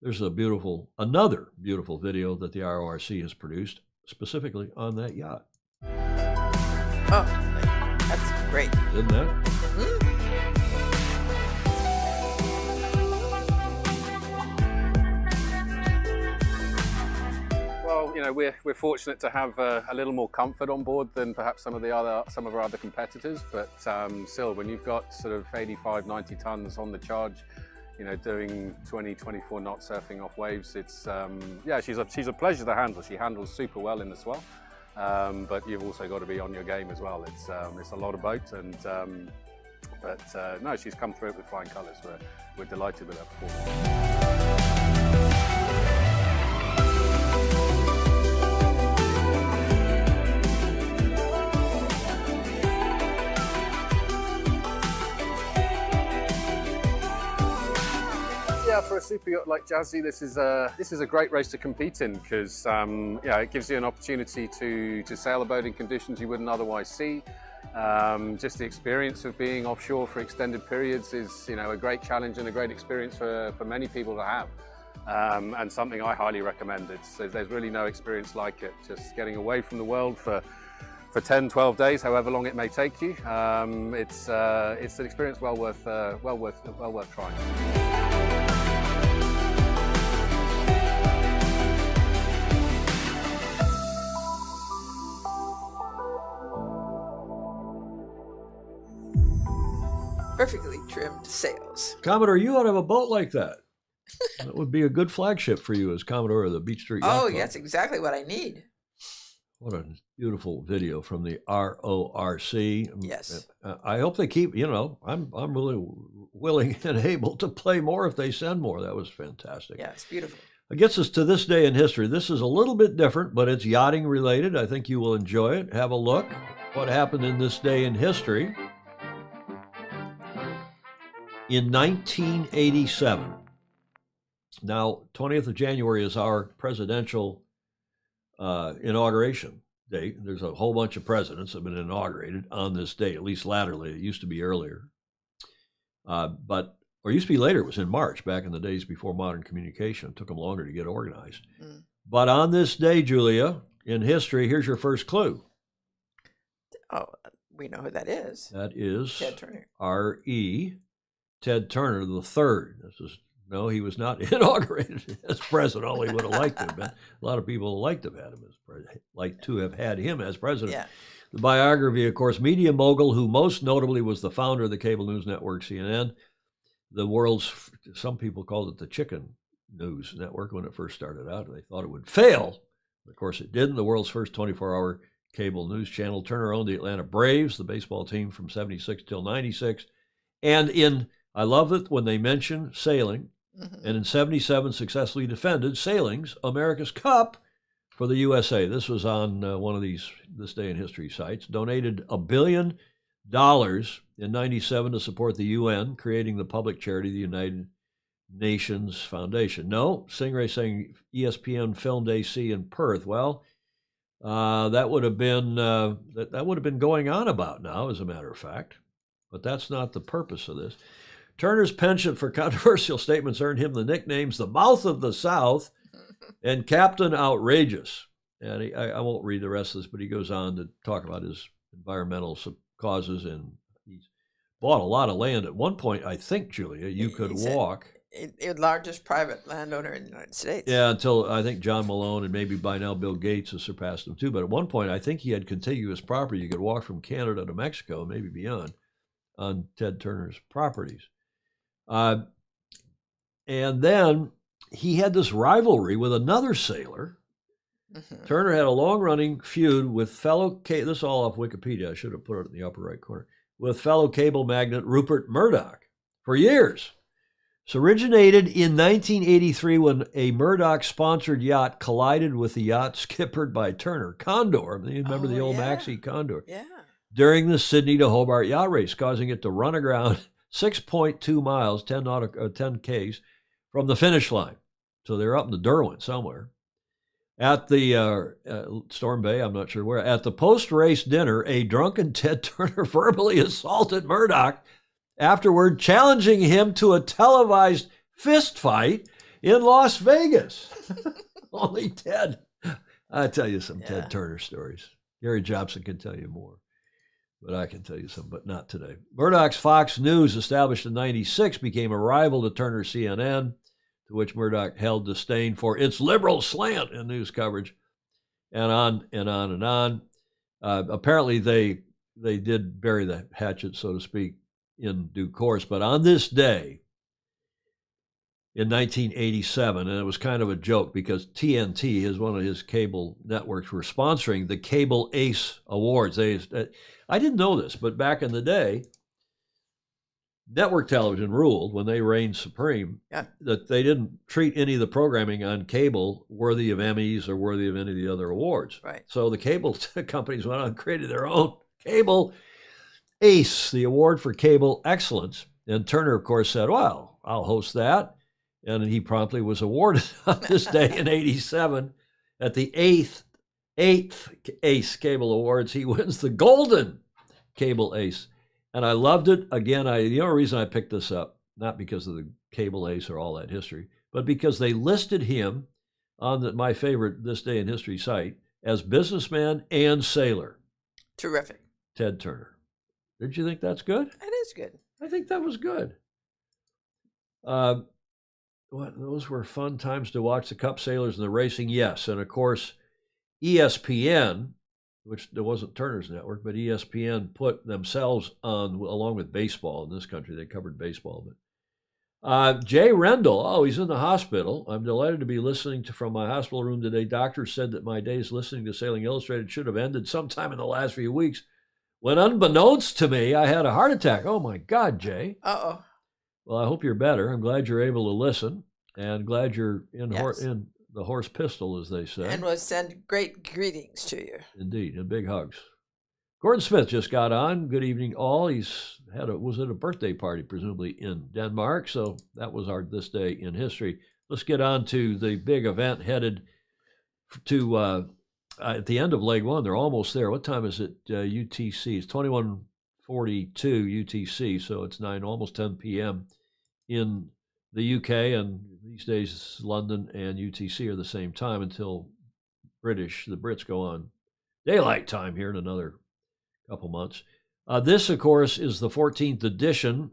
There's another beautiful video that the RORC has produced, specifically on that yacht. Oh, that's great. Isn't that? Mm-hmm. Well, you know, we're fortunate to have a little more comfort on board than perhaps some of our other competitors. But still, when you've got sort of 85, 90 tons on the charge, you know, doing 20, 24 knot surfing off waves. It's yeah, she's a pleasure to handle. She handles super well in the swell, but you've also got to be on your game as well. It's a lot of boat, and but no, she's come through it with flying colours. We're delighted with her performance. Yeah, for a super yacht like Jazzy, this is a great race to compete in because yeah, it gives you an opportunity to sail a boat in conditions you wouldn't otherwise see. Just the experience of being offshore for extended periods is, you know, a great challenge and a great experience for many people to have, and something I highly recommend. There's really no experience like it. Just getting away from the world for 10, 12 days, however long it may take you. It's an experience well worth trying. Perfectly trimmed sails. Commodore, you ought to have a boat like that. That would be a good flagship for you as Commodore of the Beach Street Yacht Club. That's exactly what I need. What a beautiful video from the RORC. Yes. I hope they keep, you know, I'm really willing and able to play more if they send more. That was fantastic. Yeah, it's beautiful. It gets us to this day in history. This is a little bit different, but it's yachting related. I think you will enjoy it. Have a look. What happened in this day in history? In 1987. Now, 20th of January is our presidential inauguration date. There's a whole bunch of presidents that have been inaugurated on this day, at least latterly. It used to be earlier. Or it used to be later. It was in March, back in the days before modern communication. It took them longer to get organized. But on this day, Julia, in history, here's your first clue. Oh, we know who that is. That is Ted Turner. R.E. Ted Turner III. No, he was not inaugurated as president. All he would have liked to have been. A lot of people liked to have had him as president, like to have had him as president. Yeah. The biography, of course, media mogul who most notably was the founder of the cable news network CNN, the world's, some people called it the chicken news network when it first started out. They thought it would fail. Of course, it didn't. The world's first 24-hour cable news channel. Turner owned the Atlanta Braves, the baseball team from 76 till 96. And I love it when they mention sailing, and in 77 successfully defended Sailing's America's Cup for the USA. This was on one of these This Day in History sites. Donated $1 billion in 97 to support the UN, creating the public charity, the United Nations Foundation. No, Stingray saying ESPN filmed AC in Perth. Well, that would have been going on about now, as a matter of fact. But that's not the purpose of this. Turner's penchant for controversial statements earned him the nicknames the Mouth of the South and Captain Outrageous. And I won't read the rest of this, but he goes on to talk about his environmental causes, and he's bought a lot of land. At one point, I think, Julia, you could walk. The largest private landowner in the United States. Yeah, until I think John Malone and maybe by now Bill Gates has surpassed him too. But at one point, I think he had contiguous property. You could walk from Canada to Mexico, maybe beyond, on Ted Turner's properties. And then he had this rivalry with another sailor. Turner had a long-running feud with this is all off Wikipedia. I should have put it in the upper right corner. With fellow cable magnate Rupert Murdoch for years. It's originated in 1983 when a Murdoch-sponsored yacht collided with the yacht skippered by Turner, Condor. You remember the old Maxi Condor? Yeah. During the Sydney to Hobart yacht race, causing it to run aground 6.2 miles, 10 Ks, from the finish line. So they're up in the Derwent somewhere. At the Storm Bay, I'm not sure where. At the post-race dinner, a drunken Ted Turner verbally assaulted Murdoch, afterward challenging him to a televised fist fight in Las Vegas. Only Ted. I'll tell you some Ted Turner stories. Gary Jobson can tell you more. But I can tell you some, but not today. Murdoch's Fox News, established in 96, became a rival to Turner's CNN, to which Murdoch held disdain for its liberal slant in news coverage, and on and on and on. Apparently, they did bury the hatchet, so to speak, in due course. But on this day, in 1987, and it was kind of a joke because TNT, is one of his cable networks, were sponsoring the Cable Ace Awards. I didn't know this, but back in the day, network television ruled, when they reigned supreme, that they didn't treat any of the programming on cable worthy of Emmys or worthy of any of the other awards. Right. So the cable companies went on and created their own Cable Ace, the award for cable excellence. And Turner, of course, said, well, I'll host that. And he promptly was awarded on this day in 87 at the eighth Ace Cable Awards. He wins the Golden Cable Ace. And I loved it. Again, the only reason I picked this up, not because of the Cable Ace or all that history, but because they listed him on my favorite This Day in History site as businessman and sailor. Terrific. Ted Turner. Did you think that's good? That is good. I think that was good. Those were fun times to watch the Cup sailors and the racing, yes. And, of course, ESPN, which there wasn't Turner's network, but ESPN put themselves on, along with baseball in this country. They covered baseball. But Jay Rendell, he's in the hospital. I'm delighted to be listening from my hospital room today. Doctors said that my days listening to Sailing Illustrated should have ended sometime in the last few weeks, when unbeknownst to me, I had a heart attack. Oh, my God, Jay. Uh-oh. Well, I hope you're better. I'm glad you're able to listen, and glad you're in, Yes. in the horse pistol, as they say. And we'll send great greetings to you. Indeed, and big hugs. Gordon Smith just got on. Good evening, all. Was at a birthday party, presumably in Denmark. So that was our This Day in History. Let's get on to the big event headed to at the end of leg one. They're almost there. What time is it? UTC. It's 21:42 UTC, so it's almost 10 p.m. in the UK, and these days London and UTC are the same time until the Brits go on daylight time here in another couple months. This, of course, is the 14th edition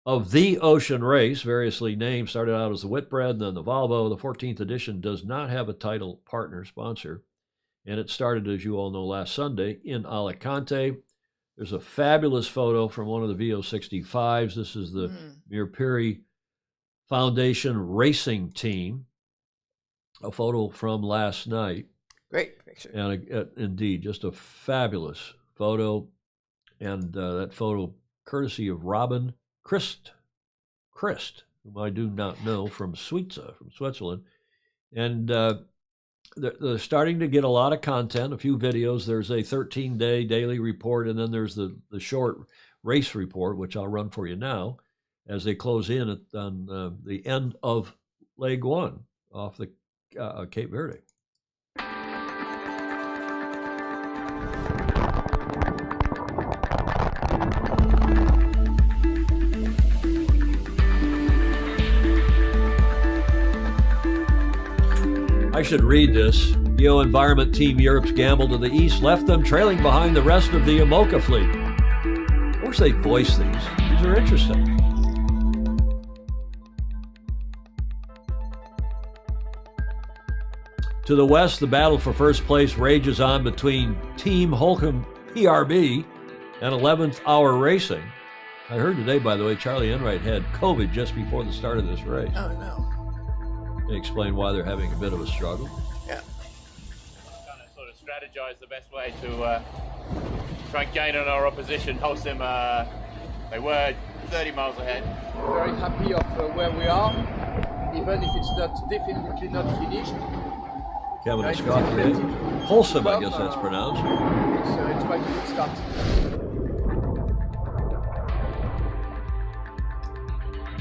of the Ocean Race, variously named. Started out as the Whitbread and then the Volvo. The 14th edition does not have a title partner sponsor, and it started, as you all know, last Sunday in Alicante. There's a fabulous photo from one of the VO65s. This is the Mirpiri Foundation racing team. A photo from last night. Great picture. And indeed, just a fabulous photo. And that photo, courtesy of Robin Christ, whom I do not know, from Suiza, from Switzerland. And they're starting to get a lot of content, a few videos. There's a 13-day daily report, and then there's the short race report, which I'll run for you now, as they close in on the end of leg one off the Cape Verde. I should read this. Environment Team Europe's gamble to the east left them trailing behind the rest of the IMOCA fleet. I wish they'd voice these. These are interesting. To the west, the battle for first place rages on between Team Holcomb PRB and 11th Hour Racing. I heard today, by the way, Charlie Enright had COVID just before the start of this race. Oh, no. They explain why they're having a bit of a struggle. Yeah. Trying to sort of strategize the best way to try and gain on our opposition. Holcim, they were 30 miles ahead. Very happy of where we are, even if it's definitely not finished. Kevin and Scott, Wholesome, I guess that's pronounced. It's quite a good start.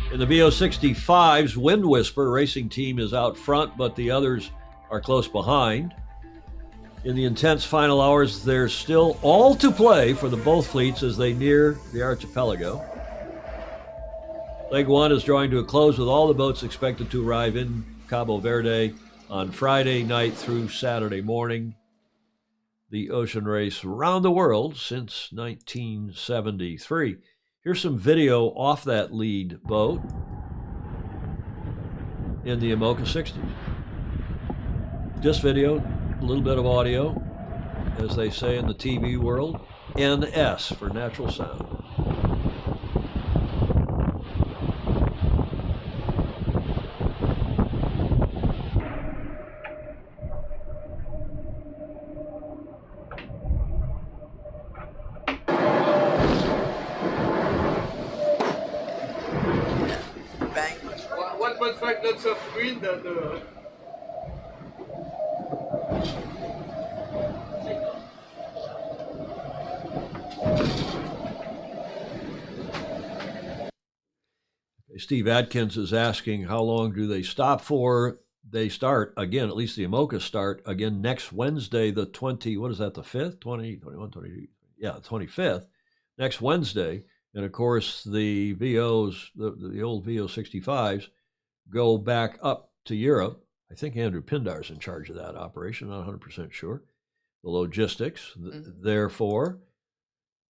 In the VO65's Wind Whisper racing team is out front, but the others are close behind. In the intense final hours, there's still all to play for the both fleets as they near the archipelago. Leg one is drawing to a close with all the boats expected to arrive in Cabo Verde on Friday night through Saturday morning. The ocean race around the world since 1973. Here's some video off that lead boat in the IMOCA 60s. Just video, a little bit of audio, as they say in the TV world, NS for natural sound. despite lots of wind and Steve Atkins is asking, how long do they stop for? They start again, at least the IMOCA start again next Wednesday, the 20, what is that, the 5th? 20, 21, 22, yeah, 25th, next Wednesday. And of course, the VOs, the old VO65s, go back up to Europe. I think Andrew Pindar's in charge of that operation, not 100% sure. The logistics, therefore.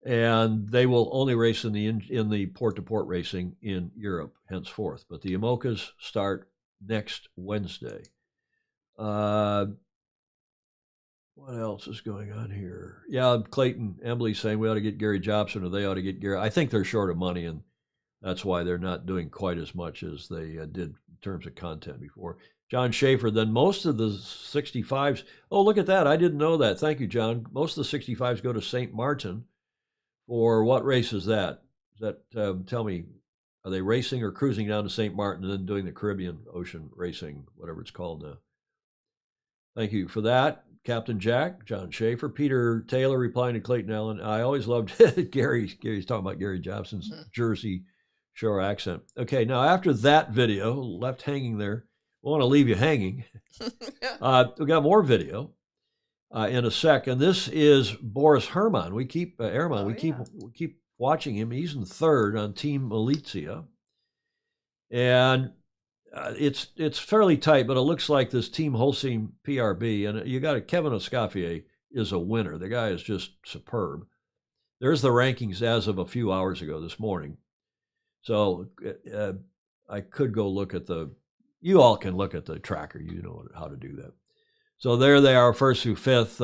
And they will only race in the port-to-port racing in Europe henceforth. But the IMOCAs start next Wednesday. What else is going on here? Yeah, Clayton Embley saying we ought to get Gary Jobson, or they ought to get Gary. I think they're short of money, and that's why they're not doing quite as much as they did in terms of content before. John Schaefer, then most of the 65s. Oh, look at that. I didn't know that. Thank you, John. Most of the 65s go to St. Martin. For what race is that? Is that, tell me, are they racing or cruising down to St. Martin and then doing the Caribbean Ocean racing, whatever it's called now? Thank you for that, Captain Jack, John Schaefer. Peter Taylor replying to Clayton Allen. I always loved Gary's talking about Gary Jobson's Jersey Shore accent. Okay, now after that video, left hanging there, I want to leave you hanging. We got more video. In a sec, and this is Boris Herman. We keep we keep watching him. He's in third on Team Militia, and it's fairly tight. But it looks like this Team Holcim PRB, and you got Kevin Escoffier is a winner. The guy is just superb. There's the rankings as of a few hours ago this morning. So I could go look at the. You all can look at the tracker. You know how to do that. So there they are, first through fifth.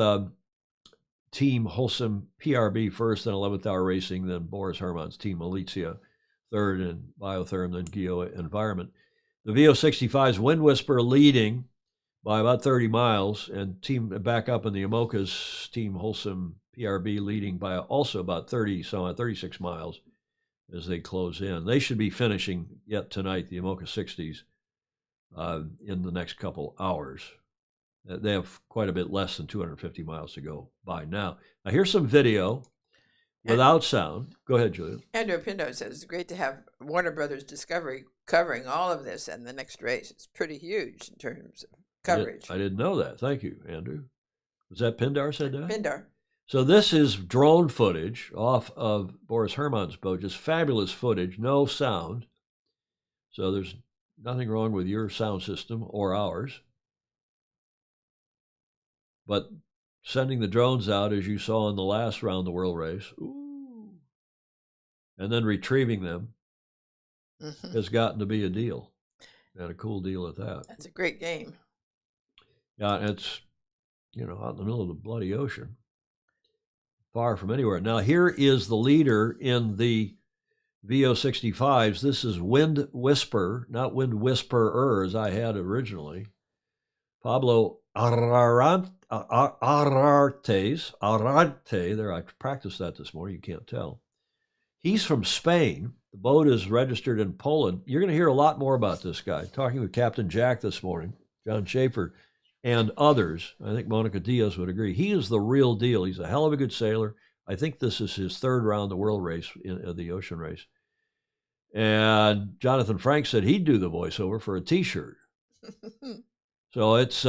Team Holcim PRB first, then 11th Hour Racing, then Boris Herman's Team Militia third, and Biotherm, then Geo Environment. The VO65's Wind Whisper leading by about 30 miles, and team back up in the IMOCA's Team Holcim PRB leading by also about 36 miles as they close in. They should be finishing yet tonight, the IMOCA 60s, in the next couple hours. They have quite a bit less than 250 miles to go by now. Now, here's some video without sound. Go ahead, Julia. Andrew Pinto says it's great to have Warner Brothers Discovery covering all of this and the next race. It's pretty huge in terms of coverage. I didn't know that. Thank you, Andrew. Was that Pindar said that? Pindar. So this is drone footage off of Boris Herman's boat. Just fabulous footage, no sound. So there's nothing wrong with your sound system or ours. But sending the drones out, as you saw in the last round the world race, and then retrieving them has gotten to be a deal, and a cool deal at that. That's a great game. Yeah, it's, out in the middle of the bloody ocean, far from anywhere. Now, here is the leader in the VO65s. This is Wind Whisper, not Wind Whisperer, as I had originally. Pablo Ararte, there, I practiced that this morning, you can't tell. He's from Spain. The boat is registered in Poland. You're going to hear a lot more about this guy. Talking with Captain Jack this morning, John Schaefer, and others. I think Monica Diaz would agree. He is the real deal. He's a hell of a good sailor. I think this is his third round the world race, in the ocean race. And Jonathan Frank said he'd do the voiceover for a T-shirt. So it's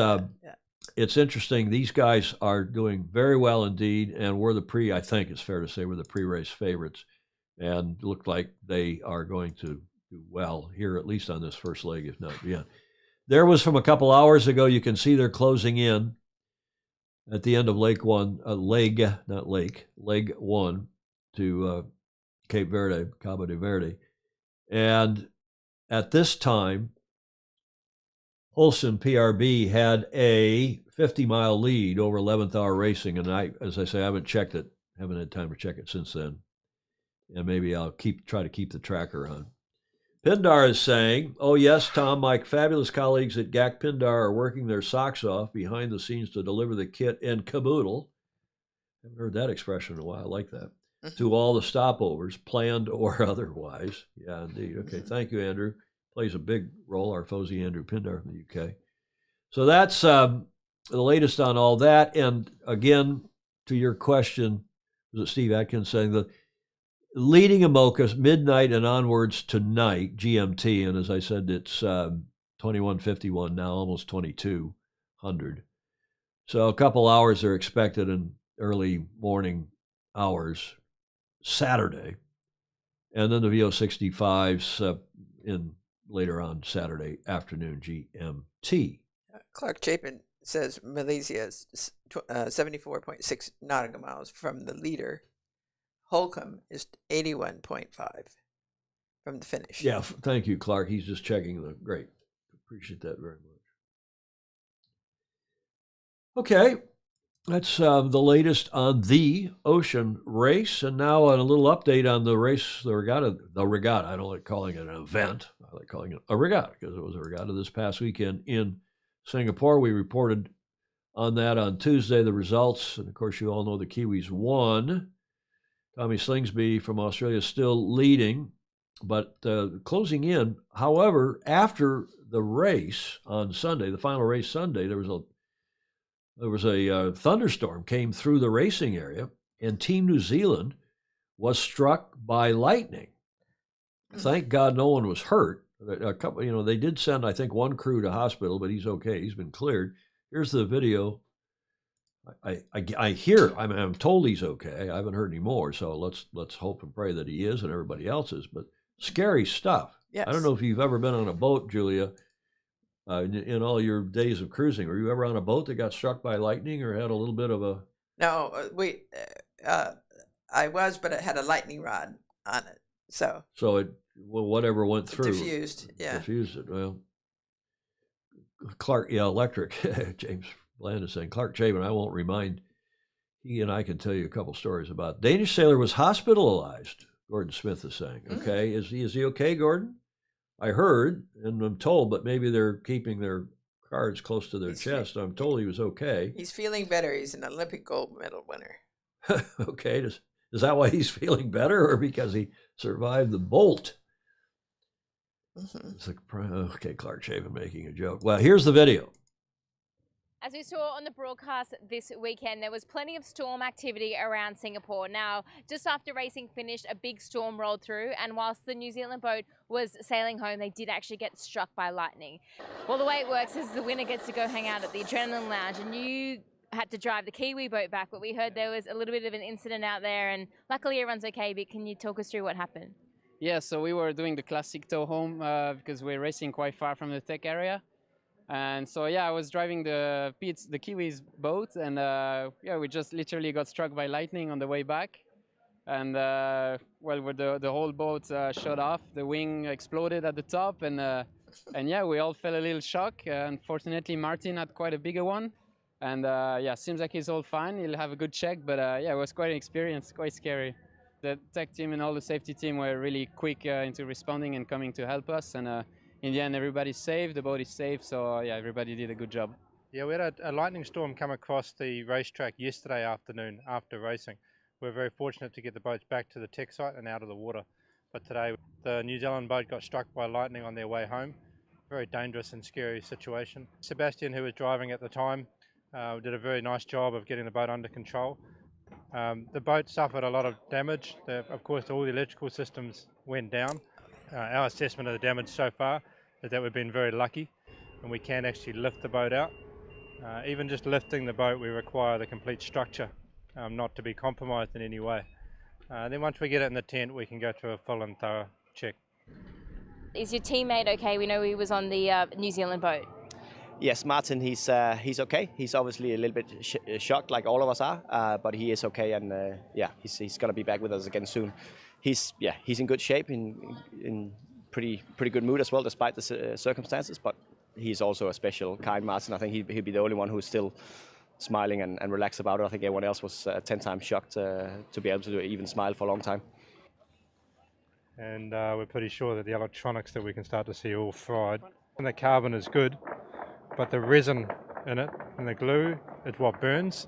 interesting. These guys are doing very well indeed, and we're I think it's fair to say we're the pre-race favorites, and look like they are going to do well here, at least on this first leg, if not beyond. There was from a couple hours ago. You can see they're closing in at the end of leg one to Cape Verde, Cabo de Verde, and at this time, Holcim PRB had a 50-mile lead over 11th Hour Racing, and as I say, I haven't checked it. Haven't had time to check it since then, and maybe I'll try to keep the tracker on. Pindar is saying, "Oh yes, Tom, my fabulous colleagues at GAC Pindar are working their socks off behind the scenes to deliver the kit and caboodle." I haven't heard that expression in a while. I like that. To all the stopovers, planned or otherwise. Yeah, indeed. Okay, thank you, Andrew. plays a big role, our Fosie Andrew Pindar from the UK. So that's the latest on all that. And again, to your question, was it Steve Atkins saying the leading IMOCA midnight and onwards tonight, GMT, and as I said, it's 21:51 now, almost 2200. So a couple hours are expected in early morning hours Saturday, and then the VO65s in later on Saturday afternoon GMT. Clark Chapin says Malaysia is 74.6 nautical miles from the leader. Holcomb is 81.5 from the finish. Yeah, thank you, Clark. He's just checking the great. Appreciate that very much. Okay, that's the latest on the ocean race. And now a little update on the race, the regatta. I don't like calling it an event. I like calling it a regatta because it was a regatta this past weekend in Singapore. We reported on that on Tuesday, the results. And of course, you all know the Kiwis won. Tommy Slingsby from Australia still leading, but closing in. However, after the race on Sunday, the final race Sunday, there was a thunderstorm came through the racing area, and Team New Zealand was struck by lightning. Thank God no one was hurt. A couple, they did send, I think, one crew to hospital, but he's okay. He's been cleared. Here's the video. I'm told he's okay. I haven't heard any more, so let's hope and pray that he is and everybody else is. But scary stuff. Yes. I don't know if you've ever been on a boat, Julia, in all your days of cruising. Were you ever on a boat that got struck by lightning or had a little bit of a... No, I was, but it had a lightning rod on it. So whatever went through. Diffused, yeah. Diffused it. Well, Clark, electric. James Bland is saying, Clark Chapin, I won't remind, he and I can tell you a couple stories about. Danish sailor was hospitalized, Gordon Smith is saying. Okay, is he okay, Gordon? I heard, and I'm told, but maybe they're keeping their cards close to their chest. I'm told he was okay. He's feeling better. He's an Olympic gold medal winner. Okay, is that why he's feeling better, or because he survived the bolt? It's like, okay, Clark Chapin making a joke. Well, here's the video. As we saw on the broadcast this weekend, there was plenty of storm activity around Singapore. Now, just after racing finished, a big storm rolled through, and whilst the New Zealand boat was sailing home, they did actually get struck by lightning. Well, the way it works is the winner gets to go hang out at the Adrenaline Lounge, and you had to drive the Kiwi boat back, but we heard there was a little bit of an incident out there, and luckily everyone's okay, but can you talk us through what happened? Yeah, so we were doing the classic tow home because we're racing quite far from the tech area. And so, yeah, I was driving the Kiwis boat, and we just literally got struck by lightning on the way back. And the whole boat shot off, the wing exploded at the top, and yeah, we all felt a little shock. Unfortunately, Martin had quite a bigger one, and seems like he's all fine. He'll have a good check, but it was quite an experience, quite scary. The tech team and all the safety team were really quick into responding and coming to help us, and in the end, everybody's safe, the boat is safe, so yeah, everybody did a good job. Yeah, we had a lightning storm come across the racetrack yesterday afternoon after racing. We were very fortunate to get the boats back to the tech site and out of the water. But today, the New Zealand boat got struck by lightning on their way home. Very dangerous and scary situation. Sebastian, who was driving at the time, did a very nice job of getting the boat under control. The boat suffered a lot of damage. Of course, all the electrical systems went down. Our assessment of the damage so far is that we've been very lucky and we can actually lift the boat out. Even just lifting the boat, we require the complete structure not to be compromised in any way. Then once we get it in the tent, we can go through a full and thorough check. Is your teammate okay? We know he was on the New Zealand boat. Yes, Martin, he's okay. He's obviously a little bit shocked, like all of us are, but he is okay, and he's gonna be back with us again soon. He's in good shape, in pretty good mood as well, despite the circumstances. But he's also a special kind, Martin. I think he'll be the only one who's still smiling and relaxed about it. I think everyone else was 10 times shocked to be able to even smile for a long time. And we're pretty sure that the electronics that we can start to see all fried. And the carbon is good, but the resin in it and the glue is what burns,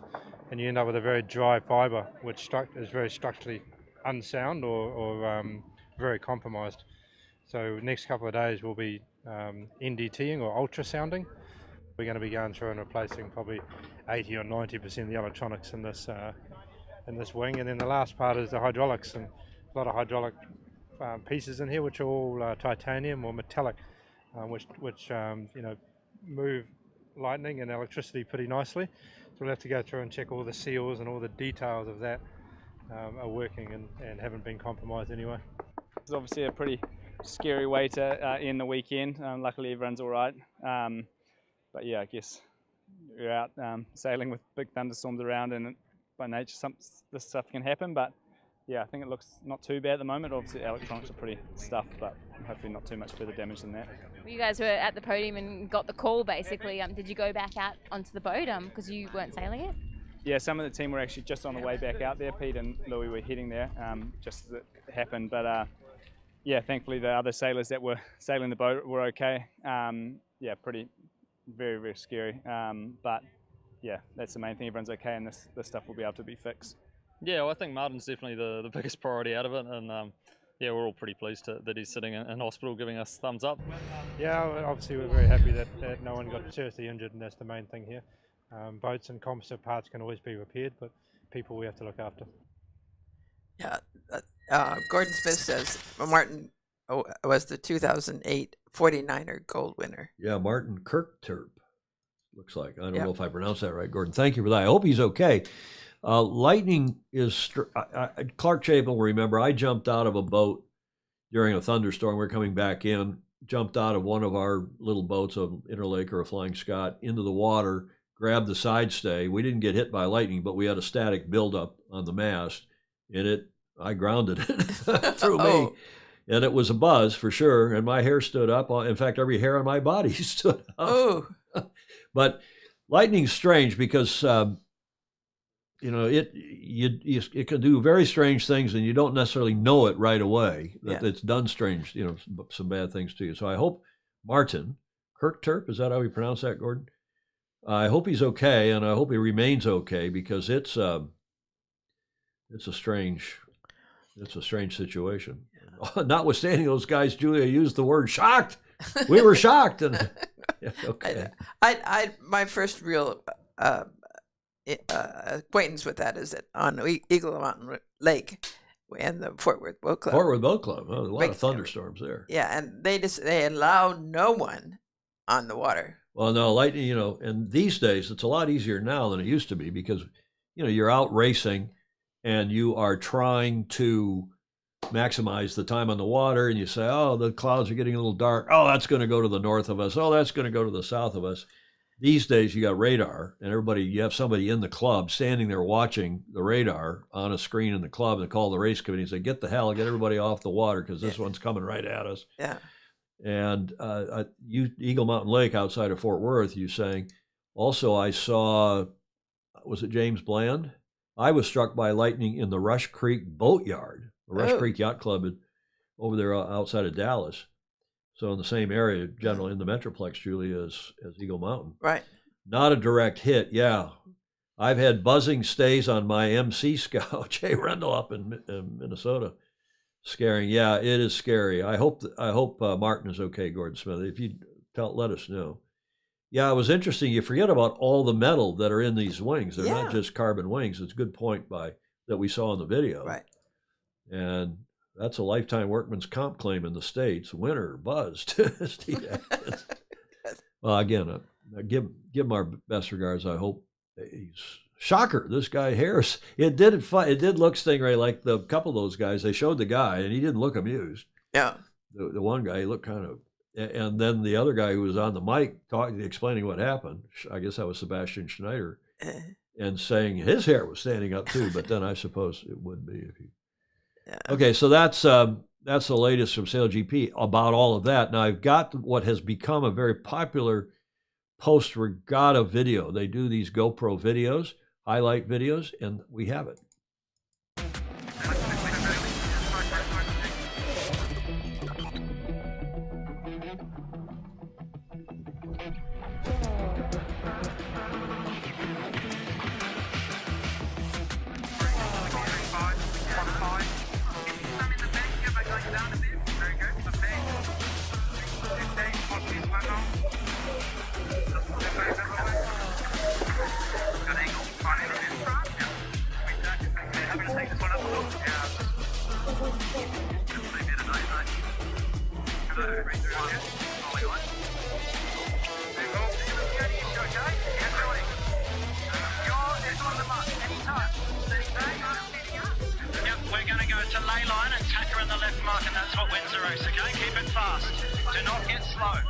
and you end up with a very dry fibre, which is very structurally unsound or very compromised. So next couple of days we'll be NDTing or ultrasounding. We're going to be going through and replacing probably 80 or 90% of the electronics in this wing, and then the last part is the hydraulics, and a lot of hydraulic pieces in here which are all titanium or metallic, which you know, move lightning and electricity pretty nicely. So we'll have to go through and check all the seals and all the details of that are working and haven't been compromised anyway. It's obviously a pretty scary way to end the weekend. Luckily everyone's all right. But yeah, I guess you're out sailing with big thunderstorms around, and by nature this stuff can happen. But yeah, I think it looks not too bad at the moment. Obviously electronics are pretty stuffed, but hopefully not too much further damage than that. You guys were at the podium and got the call basically. Did you go back out onto the boat because you weren't sailing it? Yeah, some of the team were actually just on the way back out there. Pete and Louis were heading there just as it happened. But yeah, thankfully the other sailors that were sailing the boat were okay. Yeah, very, very scary. But yeah, that's the main thing. Everyone's okay, and this stuff will be able to be fixed. Yeah, well, I think Martin's definitely the biggest priority out of it, and yeah, we're all pretty pleased that he's sitting in hospital giving us thumbs up. Yeah, obviously we're very happy that no one got seriously injured, and that's the main thing here. Boats and composite parts can always be repaired, but people we have to look after. Yeah, Gordon Smith says Martin was the 2008 49er gold winner. Yeah, Martin Kirkterp, looks like. I don't know if I pronounced that right, Gordon. Thank you for that. I hope he's okay. Lightning is... Clark Chapin will remember, I jumped out of a boat during a thunderstorm. We were coming back in, jumped out of one of our little boats, an Interlake or a Flying Scot, into the water, grabbed the side stay. We didn't get hit by lightning, but we had a static buildup on the mast, and I grounded it through me. And it was a buzz for sure, and my hair stood up. In fact, every hair on my body stood up. Oh. But lightning's strange because you know, it can do very strange things, and you don't necessarily know it right away that it's done strange, you know, some bad things to you. So I hope Martin Kirkterp, is that how we pronounce that, Gordon? I hope he's okay, and I hope he remains okay, because it's a strange situation. Notwithstanding those guys, Julia used the word shocked. We were shocked, and okay. My first real acquaintance with that is on Eagle Mountain Lake and the Fort Worth Boat Club. Fort Worth Boat Club. Oh, a lot of thunderstorms there. Yeah, and they allow no one on the water. Well, no, lightning, you know, and these days it's a lot easier now than it used to be, because, you know, you're out racing and you are trying to maximize the time on the water, and you say, oh, the clouds are getting a little dark. Oh, that's going to go to the north of us. Oh, that's going to go to the south of us. These days you got radar, and you have somebody in the club standing there watching the radar on a screen in the club, and call the race committee and say, get everybody off the water, because this one's coming right at us. Yeah. And Eagle Mountain Lake outside of Fort Worth, you saying, also I saw, was it James Bland? I was struck by lightning in the Rush Creek Boatyard, the Rush Creek Yacht Club over there outside of Dallas. So in the same area, generally in the Metroplex, Julia, as Eagle Mountain. Right. Not a direct hit, yeah. I've had buzzing stays on my MC Scout, Jay Rendell, up in Minnesota. Scaring, yeah, it is scary. I hope Martin is okay, Gordon Smith. If you let us know. Yeah, it was interesting. You forget about all the metal that are in these wings. They're not just carbon wings. It's a good point that we saw in the video. Right. And that's a lifetime workman's comp claim in the States. Winner buzzed. Steve Atkins. Well, again, give him our best regards. I hope he's shocker. This guy Harris. It did look, Stingray, like the couple of those guys. They showed the guy, and he didn't look amused. Yeah. The one guy, he looked kind of. And then the other guy who was on the mic explaining what happened, I guess that was Sebastian Schneider, and saying his hair was standing up too, but then I suppose it would be if you. Yeah. Okay, so that's the latest from SailGP about all of that. Now I've got what has become a very popular post-regatta video. They do these GoPro videos, highlight videos, and we have it. We're going to go to ley line and tack her in the left mark, and that's what wins the race, okay? Keep it fast. Do not get slow.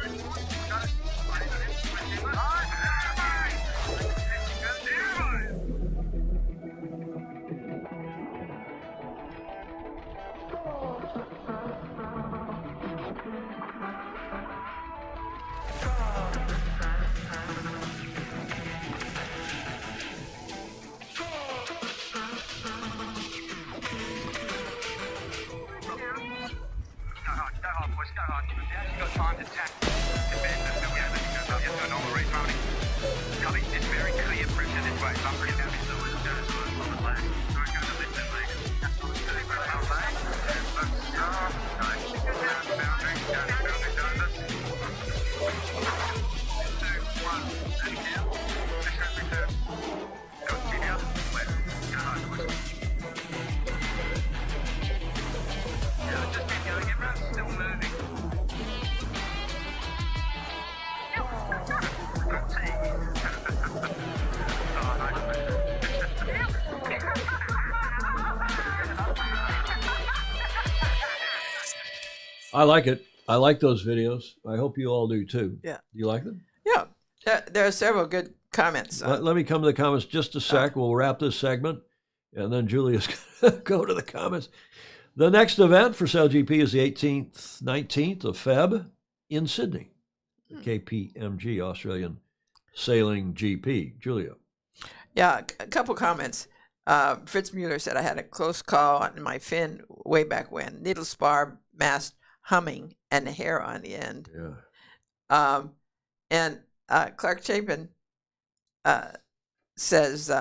I like it. I like those videos. I hope you all do too. Yeah. Do you like them? Yeah. There are several good comments. Let me come to the comments just a sec. We'll wrap this segment, and then Julia's going to go to the comments. The next event for SailGP is the 18th, 19th of Feb in Sydney, KPMG, Australian Sailing GP. Julia. Yeah, a couple comments. Fritz Mueller said, I had a close call on my fin way back when. Needle spar, mast humming, and hair on the end. Yeah. And Clark Chapin says,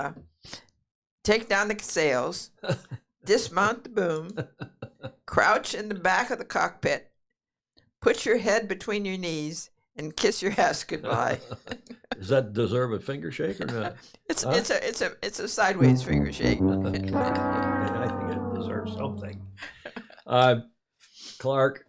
take down the sails, dismount the boom, crouch in the back of the cockpit, put your head between your knees, and kiss your ass goodbye. Does that deserve a finger shake or not? It's a sideways finger shake. I think it deserves something. Clark,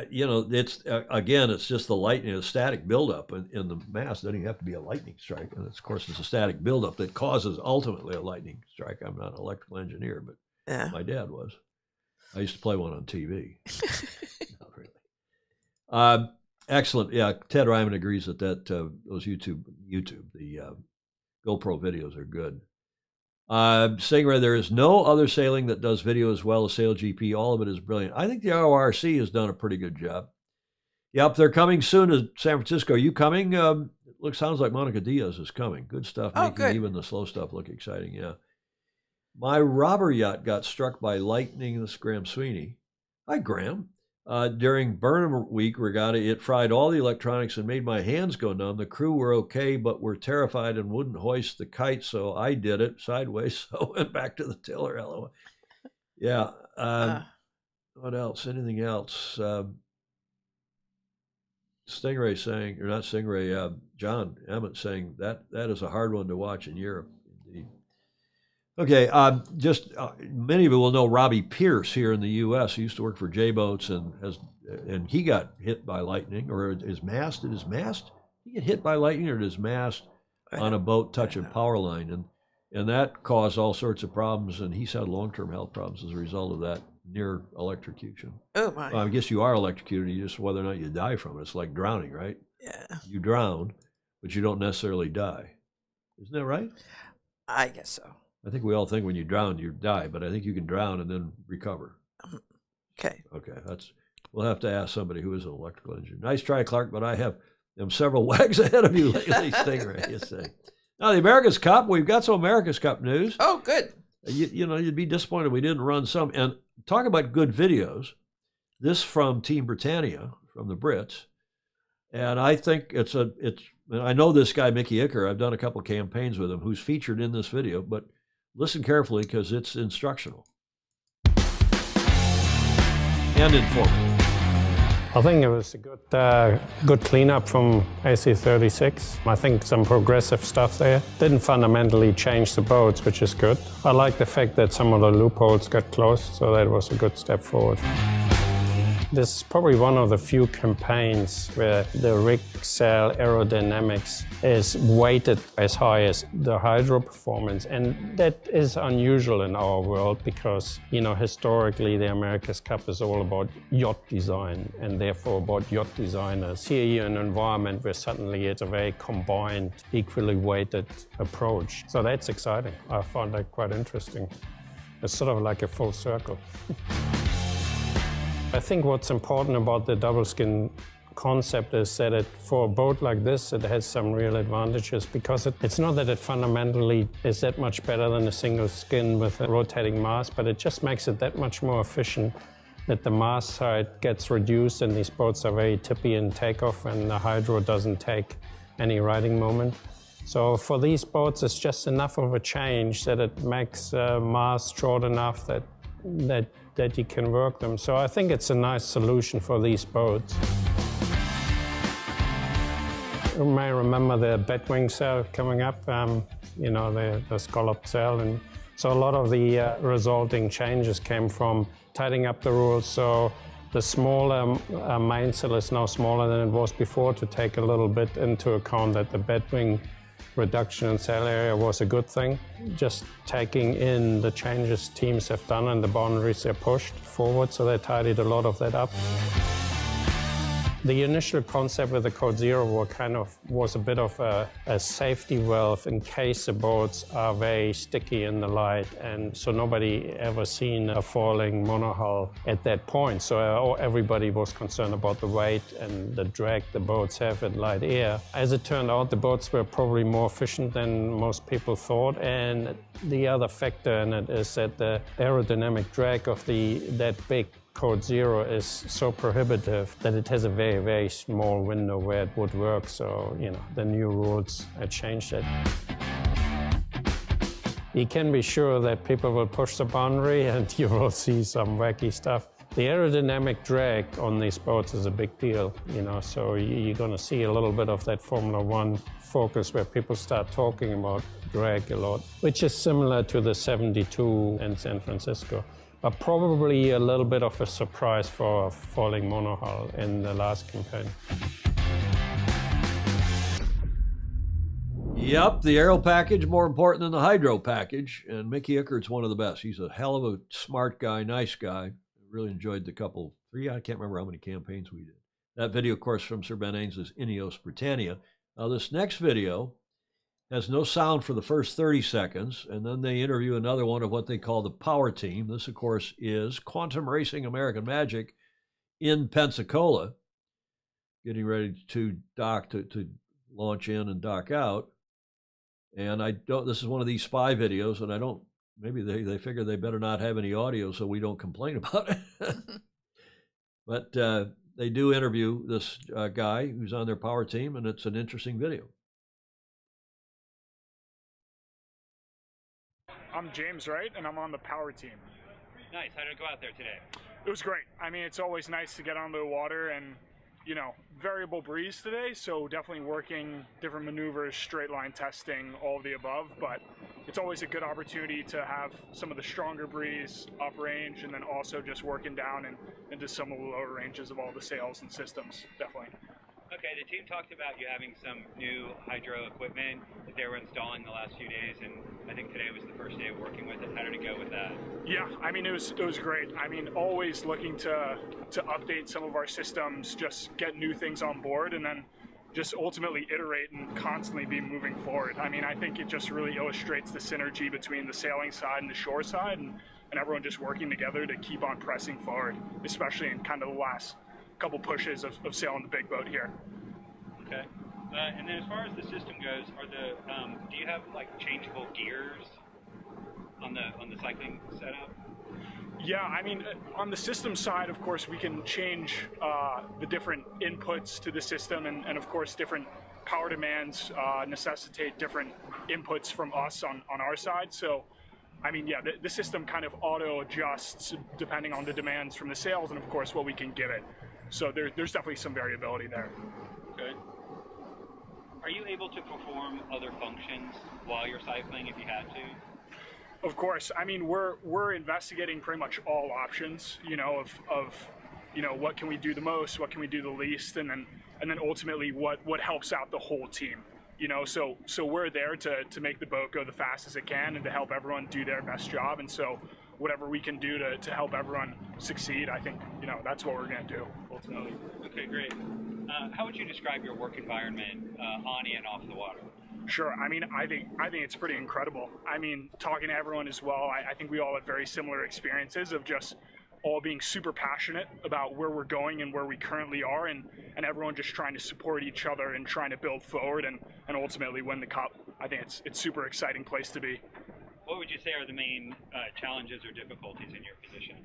you know, it's again, it's just the lightning, a static buildup in the mast. It doesn't even have to be a lightning strike, and of course, it's a static buildup that causes ultimately a lightning strike. I'm not an electrical engineer, but my dad was. I used to play one on TV. Not really. Excellent. Yeah, Ted Ryman agrees that those YouTube, the GoPro videos are good. Stingray, there is no other sailing that does video as well as SailGP. All of it is brilliant. I think the RORC has done a pretty good job. Yep, they're coming soon to San Francisco. Are you coming? Sounds like Monica Diaz is coming. Good stuff, making even the slow stuff look exciting. Yeah. My robber yacht got struck by lightning. This is Graham Sweeney. Hi, Graham. During Burnham Week regatta, it fried all the electronics and made my hands go numb. The crew were okay, but were terrified and wouldn't hoist the kite, so I did it sideways, so went back to the tiller. LOL. Yeah. What else? Anything else? Stingray saying, or not Stingray, John Emmett saying that is a hard one to watch in Europe, indeed. Okay, many of you will know Robbie Pierce here in the U.S. He used to work for J-Boats and he got hit by lightning, or his mast. Did his mast get hit by lightning, or did his mast on a boat touch a power line? And that caused all sorts of problems, and he's had long-term health problems as a result of that near electrocution. Oh, my. Well, I guess you are electrocuted, you just whether or not you die from it. It's like drowning, right? Yeah. You drown, but you don't necessarily die. Isn't that right? I guess so. I think we all think when you drown, you die, but I think you can drown and then recover. Okay. Okay, we'll have to ask somebody who is an electrical engineer. Nice try, Clark, but I am several wags ahead of you lately, Stingray, you say. Now, the America's Cup, we've got some America's Cup news. Oh, good. You know, you'd be disappointed we didn't run some. And talk about good videos. This from Team Britannia, from the Brits. And I think I know this guy, Mickey Icker. I've done a couple of campaigns with him, who's featured in this video, but listen carefully because it's instructional and informative. I think it was a good cleanup from AC36. I think some progressive stuff there. Didn't fundamentally change the boats, which is good. I like the fact that some of the loopholes got closed, so that was a good step forward. This is probably one of the few campaigns where the rig sail aerodynamics is weighted as high as the hydro performance, and that is unusual in our world because, you know, historically the America's Cup is all about yacht design and therefore about yacht designers. Here you're in an environment where suddenly it's a very combined, equally weighted approach. So that's exciting. I find that quite interesting. It's sort of like a full circle. I think what's important about the double skin concept is that for a boat like this, it has some real advantages because it's not that it fundamentally is that much better than a single skin with a rotating mast, but it just makes it that much more efficient that the mast side gets reduced and these boats are very tippy in takeoff and the hydro doesn't take any riding moment. So for these boats, it's just enough of a change that it makes mast short enough that you can work them. So I think it's a nice solution for these boats. You may remember the Batwing sail coming up, you know, the scalloped sail. And so a lot of the resulting changes came from tightening up the rules. So the smaller mainsail is now smaller than it was before to take a little bit into account that the Batwing reduction in sail area was a good thing. Just taking in the changes teams have done and the boundaries they're pushed forward, so they tidied a lot of that up. The initial concept with the Code Zero was a bit of a safety valve in case the boats are very sticky in the light, and so nobody ever seen a falling monohull at that point. So everybody was concerned about the weight and the drag the boats have in light air. As it turned out, the boats were probably more efficient than most people thought, and the other factor in it is that the aerodynamic drag of that big Code Zero is so prohibitive that it has a very, very small window where it would work. So, you know, the new rules changed it. You can be sure that people will push the boundary and you will see some wacky stuff. The aerodynamic drag on these boats is a big deal, you know, so you're going to see a little bit of that Formula One focus where people start talking about drag a lot, which is similar to the 72 in San Francisco. But probably a little bit of a surprise for a falling monohull in the last campaign. Yep, the aero package more important than the hydro package, and Mickey Ickert's one of the best. He's a hell of a smart guy, nice guy. Really enjoyed the I can't remember how many campaigns we did. That video, of course, from Sir Ben Ains's Ineos Britannia. Now, this next video has no sound for the first 30 seconds, and then they interview another one of what they call the power team. This, of course, is Quantum Racing American Magic in Pensacola, getting ready to dock, to launch in and dock out. And this is one of these spy videos, and maybe they figure they better not have any audio so we don't complain about it. But they do interview this guy who's on their power team, and it's an interesting video. I'm James Wright, and I'm on the power team. Nice. How did it go out there today? It was great. I mean, it's always nice to get on the water and, you know, variable breeze today, so definitely working different maneuvers, straight line testing, all of the above, but it's always a good opportunity to have some of the stronger breeze up range and then also just working down and into some of the lower ranges of all the sails and systems, definitely. Okay, the team talked about you having some new hydro equipment that they were installing the last few days, and I think today was the first day of working with it. How did it go with that? Yeah, I mean, it was great. I mean, always looking to update some of our systems, just get new things on board, and then just ultimately iterate and constantly be moving forward. I mean, I think it just really illustrates the synergy between the sailing side and the shore side, and everyone just working together to keep on pressing forward, especially in kind of the last couple pushes of sailing the big boat here. Okay. And then as far as the system goes, do you have like changeable gears on the cycling setup? Yeah, I mean, on the system side, of course, we can change the different inputs to the system, and of course, different power demands necessitate different inputs from us on our side. So, I mean, yeah, the system kind of auto adjusts depending on the demands from the sails and, of course, what we can give it. So there's definitely some variability there. Okay. Are you able to perform other functions while you're cycling if you had to? Of course. I mean, we're investigating pretty much all options, you know, of you know, what can we do the most, what can we do the least, and then ultimately what helps out the whole team. You know, so we're there to make the boat go the fastest it can and to help everyone do their best job. And so whatever we can do to help everyone succeed, I think, you know, that's what we're going to do ultimately. Okay, great. How would you describe your work environment on and off the water? Sure. I mean, I think it's pretty incredible. I mean, talking to everyone as well, I think we all have very similar experiences of just all being super passionate about where we're going and where we currently are, and everyone just trying to support each other and trying to build forward and ultimately win the cup. I think it's super exciting place to be. What would you say are the main challenges or difficulties in your position?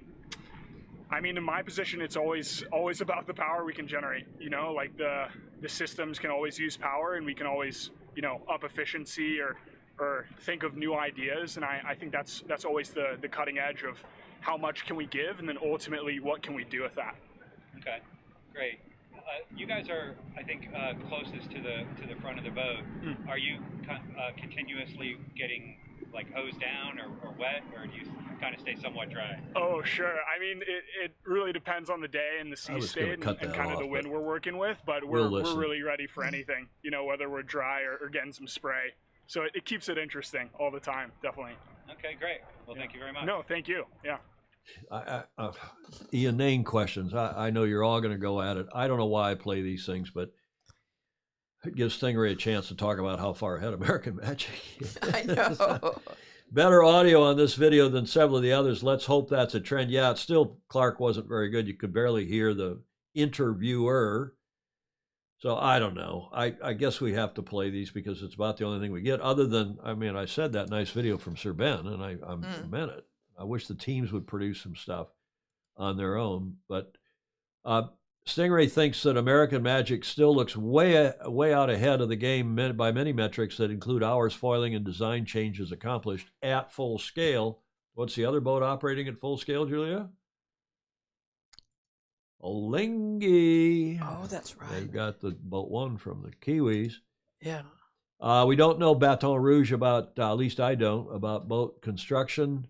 I mean, in my position, it's always about the power we can generate. You know, like the systems can always use power, and we can always, you know, up efficiency or think of new ideas. And I think that's always the cutting edge of how much can we give, and then ultimately what can we do with that. Okay, great. You guys are, I think, closest to the front of the boat. Are you continuously getting like hosed down or wet, or do you kind of stay somewhat dry? Oh, sure. I mean, it really depends on the day and the sea state and kind of the wind we're working with, but we're really ready for anything, you know, whether we're dry or getting some spray. So it keeps it interesting all the time, definitely. Okay, great. Well, thank you very much. No, thank you. Yeah. Ian, name questions. I know you're all going to go at it. I don't know why I play these things, but it gives Stingray a chance to talk about how far ahead American Magic is. I know. Better audio on this video than several of the others. Let's hope that's a trend. Yeah, it's still, Clark wasn't very good. You could barely hear the interviewer. So I don't know. I guess we have to play these because it's about the only thing we get. Other than, I mean, I said that nice video from Sir Ben, and I meant it. I wish the teams would produce some stuff on their own. But Stingray thinks that American Magic still looks way out ahead of the game by many metrics that include hours foiling and design changes accomplished at full scale. What's the other boat operating at full scale, Julia? Olingi. Oh, that's right. They've got the boat one from the Kiwis. Yeah. We don't know Baton Rouge about, at least I don't, about boat construction.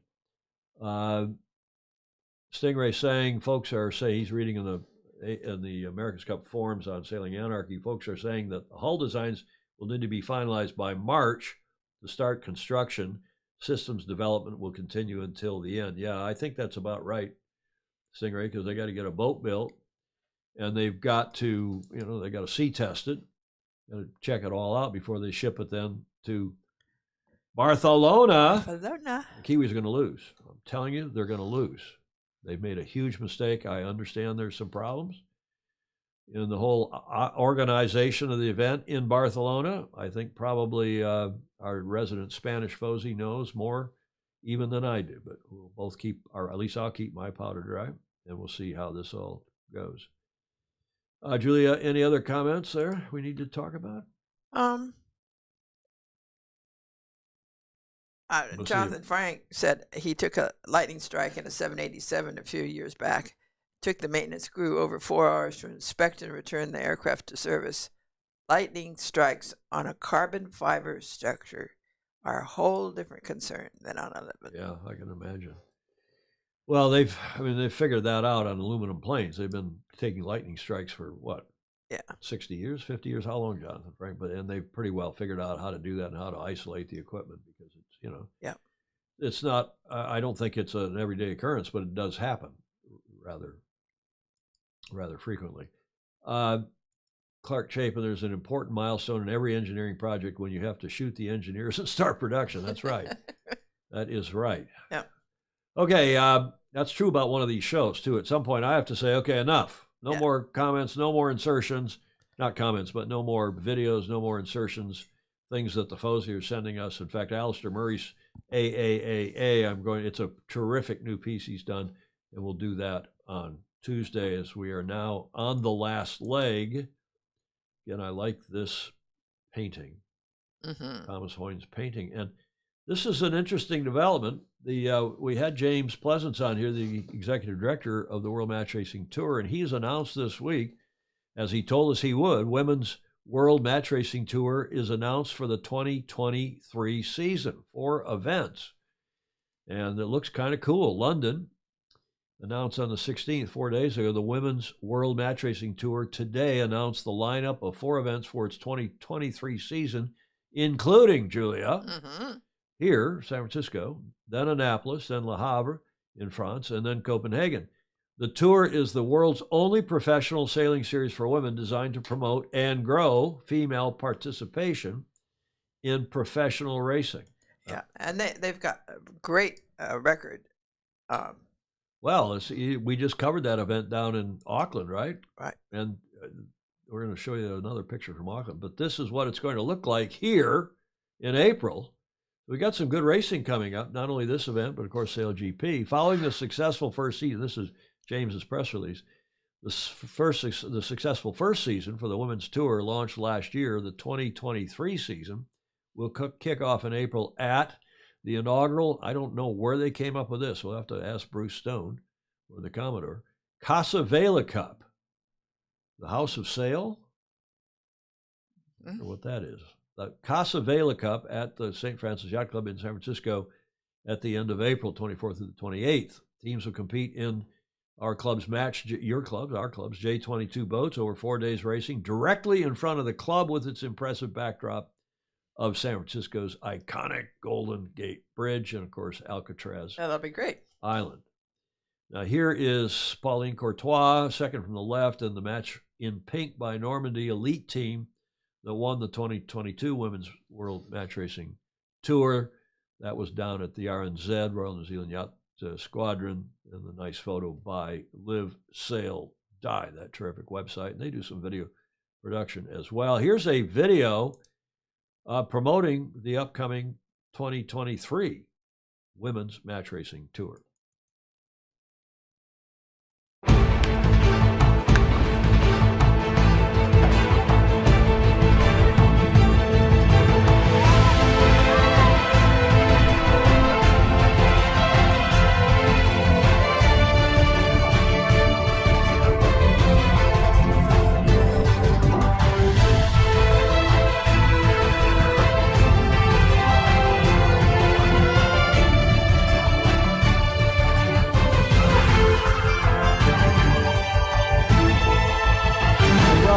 Stingray saying, folks are saying, he's reading in the America's Cup forums on Sailing Anarchy, folks are saying that the hull designs will need to be finalized by March to start construction. Systems development will continue until the end. Yeah, I think that's about right, Stingray, because they got to get a boat built, and they've got to, you know, they got to sea test it, got to check it all out before they ship it then to Barcelona. Barcelona. The Kiwis are going to lose. I'm telling you, they're going to lose. They've made a huge mistake. I understand there's some problems in the whole organization of the event in Barcelona. I think probably our resident Spanish Fozy knows more even than I do, but we'll both keep, or at least I'll keep my powder dry, and we'll see how this all goes. Julia, any other comments there we need to talk about? Jonathan Frank said he took a lightning strike in a 787 a few years back. Took the maintenance crew over 4 hours to inspect and return the aircraft to service. Lightning strikes on a carbon fiber structure are a whole different concern than on a liquid. Yeah, I can imagine. Well, they've figured that out on aluminum planes. They've been taking lightning strikes for what? Yeah. 60 years, 50 years? How long, Jonathan Frank? And they've pretty well figured out how to do that and how to isolate the equipment because it's, you know. Yeah. It's not, I don't think it's an everyday occurrence, but it does happen rather frequently. Clark Chapin, there's an important milestone in every engineering project when you have to shoot the engineers and start production. That's right. That is right. Yeah. Okay, that's true about one of these shows, too. At some point, I have to say, okay, enough. No more comments, no more insertions. Not comments, but no more videos, no more insertions, things that the Fozy are sending us. In fact, Alistair Murray's AAAA, it's a terrific new piece he's done, and we'll do that on Tuesday as we are now on the last leg. Again, I like this painting, Thomas Hoyne's painting. And this is an interesting development. We had James Pleasance on here, the executive director of the World Match Racing Tour, and he's announced this week, as he told us he would, Women's World Match Racing Tour is announced for the 2023 season, 4 events. And it looks kind of cool. London, announced on the 16th, 4 days ago, the Women's World Match Racing Tour today announced the lineup of 4 events for its 2023 season, including, Julia, here, San Francisco, then Annapolis, then Le Havre in France, and then Copenhagen. The tour is the world's only professional sailing series for women designed to promote and grow female participation in professional racing. Yeah, and they've got a great record. Well, we just covered that event down in Auckland, right? Right. And we're going to show you another picture from Auckland. But this is what it's going to look like here in April. We got some good racing coming up, not only this event, but of course SailGP. Following the successful first season, this is James's press release, the successful first season for the women's tour launched last year. The 2023 season will kick off in April at the inaugural, I don't know where they came up with this. We'll have to ask Bruce Stone or the Commodore. Casa Vela Cup, the House of Sail. I don't know what that is. The Casa Vela Cup at the St. Francis Yacht Club in San Francisco at the end of April, 24th through the 28th. Teams will compete in our club's match, our club's J22 boats over 4 days racing directly in front of the club with its impressive backdrop of San Francisco's iconic Golden Gate Bridge and, of course, Alcatraz That'll be great. Island. Now, here is Pauline Courtois, second from the left, and the match in pink by Normandy Elite Team that won the 2022 Women's World Match Racing Tour. That was down at the RNZ, Royal New Zealand Yacht Squadron, and the nice photo by Live, Sail, Die, that terrific website. And they do some video production as well. Here's a video promoting the upcoming 2023 Women's Match Racing Tour.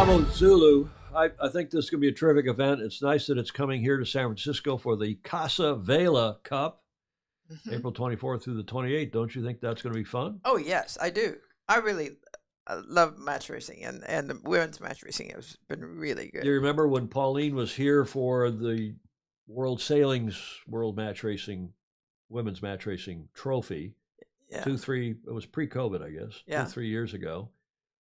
Bravo Zulu. I think this is going to be a terrific event. It's nice that it's coming here to San Francisco for the Casa Vela Cup, April 24th through the 28th. Don't you think that's going to be fun? Oh, yes, I do. I really love match racing, and the women's match racing has been really good. Do you remember when Pauline was here for the World Sailing's World Match Racing, Women's Match Racing Trophy? Yeah. It was pre-COVID, I guess, Yeah. 2-3 years ago.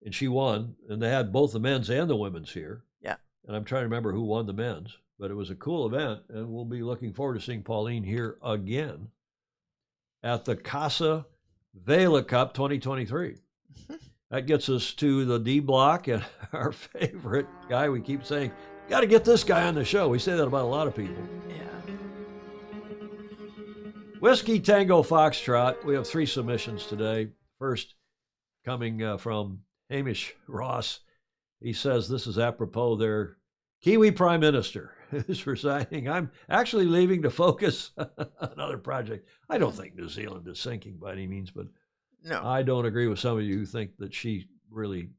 And she won, and they had both the men's and the women's here. Yeah. And I'm trying to remember who won the men's, but it was a cool event, and we'll be looking forward to seeing Pauline here again at the Casa Vela Cup 2023. That gets us to the D block and our favorite guy. We keep saying, got to get this guy on the show. We say that about a lot of people. Yeah. Whiskey Tango Foxtrot. We have 3 submissions today. First, coming from Hamish Ross. He says this is apropos their Kiwi Prime Minister is resigning. I'm actually leaving to focus on another project. I don't think New Zealand is sinking by any means, but no, I don't agree with some of you who think that she really,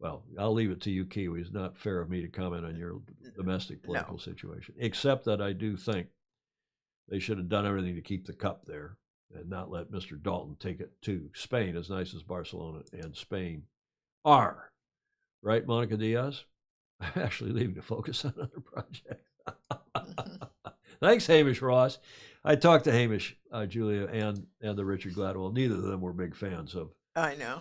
well, I'll leave it to you Kiwis. It's not fair of me to comment on your domestic political situation, except that I do think they should have done everything to keep the cup there and not let Mr. Dalton take it to Spain, as nice as Barcelona and Spain are. Right, Monica Diaz? I'm actually leaving to focus on another project. Thanks, Hamish Ross. I talked to Hamish, Julia, and the Richard Gladwell. Neither of them were big fans of I know.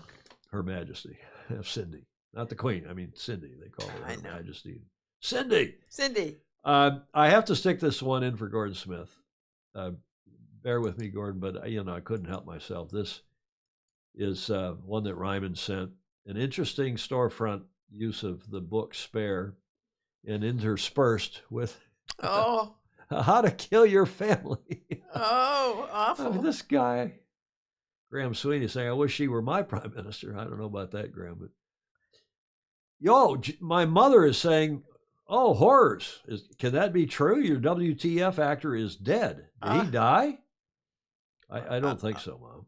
Her Majesty, of Cindy. Not the Queen, I mean Cindy. They call her I Her know. Majesty. Cindy! Cindy. I have to stick this one in for Gordon Smith. Bear with me, Gordon, but I couldn't help myself. This is one that Ryman sent. An interesting storefront use of the book Spare, and interspersed with Oh. How to Kill Your Family. Oh, awful. I mean, this guy, Graham Sweeney, saying, I wish she were my prime minister. I don't know about that, Graham, but my mother is saying, oh, horrors. Can that be true? Your WTF actor is dead. Did he die? I don't think so, Mom.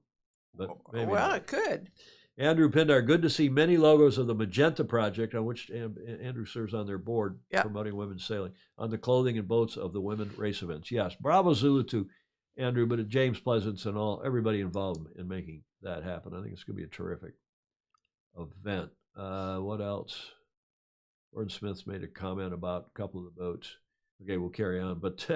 but maybe Well, not. it could. Andrew Pindar, good to see many logos of the Magenta Project, on which Andrew serves on their board, promoting women's sailing, on the clothing and boats of the women race events. Yes, bravo Zulu to Andrew, but James Pleasance and everybody involved in making that happen. I think it's going to be a terrific event. What else? Gordon Smith's made a comment about a couple of the boats. Okay, we'll carry on. But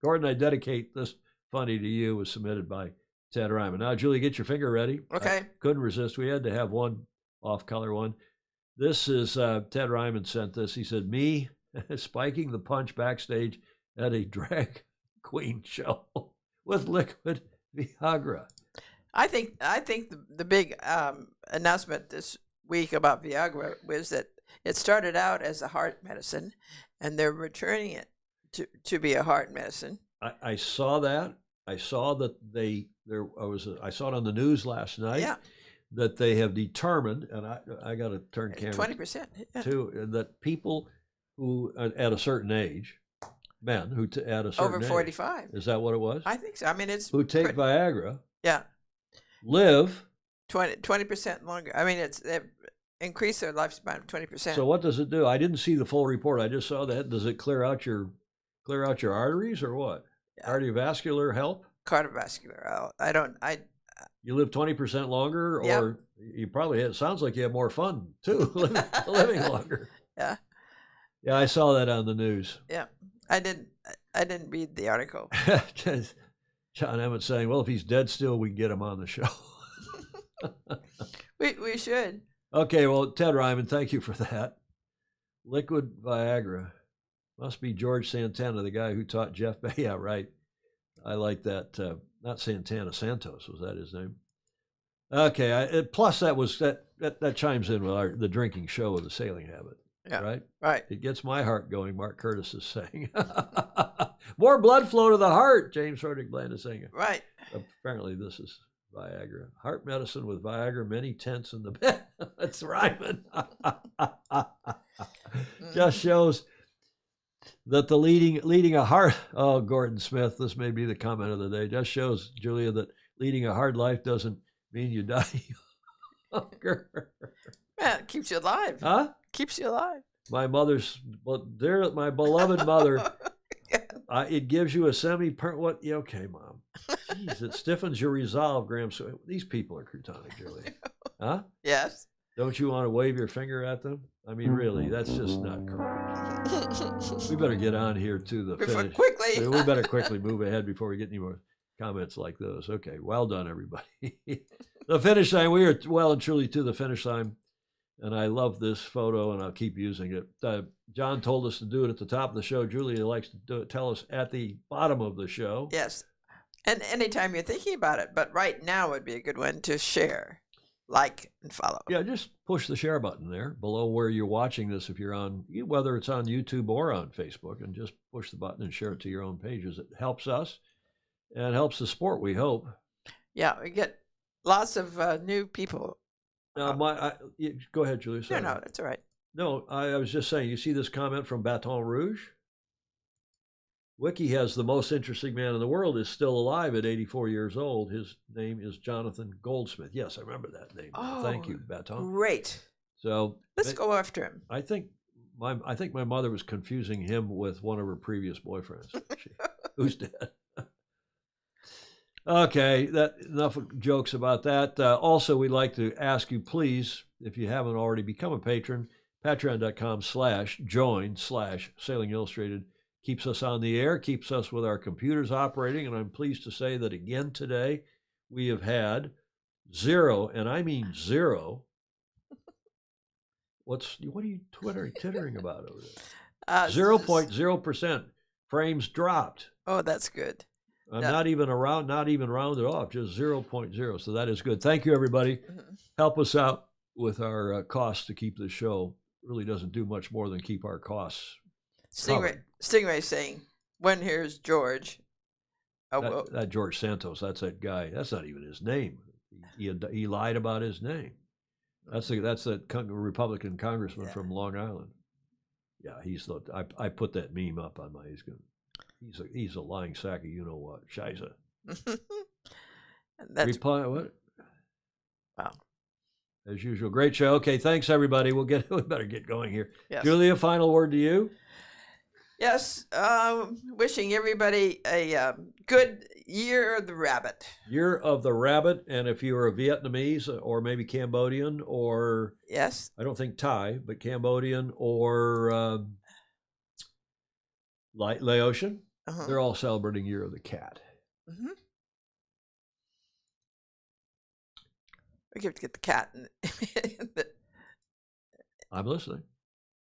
Gordon, I dedicate this funny to you, was submitted by Ted Ryman. Now, Julie, get your finger ready. Okay. I couldn't resist. We had to have one off-color one. This is Ted Ryman sent this. He said, me spiking the punch backstage at a drag queen show with liquid Viagra. I think the big announcement this week about Viagra was that it started out as a heart medicine, and they're returning it to be a heart medicine. I saw that. I saw that I saw it on the news last night. Yeah. That they have determined, and I got to turn camera 20%, too, that people who at a certain age, men who at a certain over age, 45. is that what it was? I think so. I mean, it's who take Viagra. Yeah. Live 20% longer. I mean, they increase their lifespan 20%. So what does it do? I didn't see the full report. I just saw that. Does it clear out your arteries or what? Yeah. Cardiovascular help? Cardiovascular. You live 20% longer, or yep. You probably. It sounds like you have more fun too, living longer. Yeah. Yeah, I saw that on the news. Yeah, I didn't read the article. John Emmett saying, "Well, if he's dead still, we can get him on the show." we should. Okay, well, Ted Ryman, thank you for that. Liquid Viagra must be George Santana, the guy who taught Jeff. Yeah, right. I like that. Not Santana, Santos, was that his name? Okay. Plus, that chimes in with the drinking show of the Sailing Habit. Yeah. Right. Right. It gets my heart going. Mark Curtis is saying, "More blood flow to the heart." James Roderick Bland is saying, "Right." Apparently, this is Viagra. Heart medicine with Viagra. Many tents in the bed. That's Ryman. Just shows that the leading a hard. Oh, Gordon Smith. This may be the comment of the day. Just shows, Julia, that leading a hard life doesn't mean you die younger. Man, it keeps you alive. Huh? Keeps you alive. My beloved mother. It gives you a what? Yeah, okay, Mom. Jeez, it stiffens your resolve, Graham. So these people are crotonic, Julia. Huh? Yes. Don't you want to wave your finger at them? I mean, really, that's just not correct. We better get on here to the finish. Quickly. We better quickly move ahead before we get any more comments like those. Okay, well done, everybody. The finish line. We are well and truly to the finish line. And I love this photo, and I'll keep using it. John told us to do it at the top of the show. Julia likes to tell us at the bottom of the show. Yes. And anytime you're thinking about it, but right now would be a good one to share, like, and follow. Yeah, just push the share button there below where you're watching this, if you're on, whether it's on YouTube or on Facebook, and just push the button and share it to your own pages. It helps us and helps the sport, we hope. Yeah, we get lots of new people. Now, go ahead, Julia. Sorry. No, that's all right. No, I was just saying, you see this comment from Baton Rouge? Wiki has the most interesting man in the world is still alive at 84 years old. His name is Jonathan Goldsmith. Yes, I remember that name. Oh, thank you, Baton. Great. So let's go after him. I think my mother was confusing him with one of her previous boyfriends. Who's dead? Okay, enough jokes about that. Also, we'd like to ask you, please, if you haven't already become a patron, patreon.com/join/Sailing Illustrated. Keeps us on the air, keeps us with our computers operating, and I'm pleased to say that again today we have had 0, and I mean 0. What are you tittering about over there? 0.0% frames dropped. Oh, that's good. Not even rounded off, just 0.0. So that is good. Thank you, everybody. Help us out with our costs to keep the show. It really doesn't do much more than keep our costs. Stingray saying, "When here's George?" That George Santos. That's that guy. That's not even his name. He lied about his name. That's that Republican congressman from Long Island. Yeah, I put that meme up on my. He's a lying sack of you know what. Scheisse. That's reply what? Wow. As usual, great show. Okay, thanks everybody. We better get going here. Yes. Julia, final word to you. Yes, wishing everybody a good Year of the Rabbit. Year of the Rabbit, and if you are a Vietnamese or maybe Cambodian or yes, I don't think Thai, but Cambodian or Laotian, they're all celebrating Year of the Cat. Mm-hmm. We have to get the cat. I'm listening.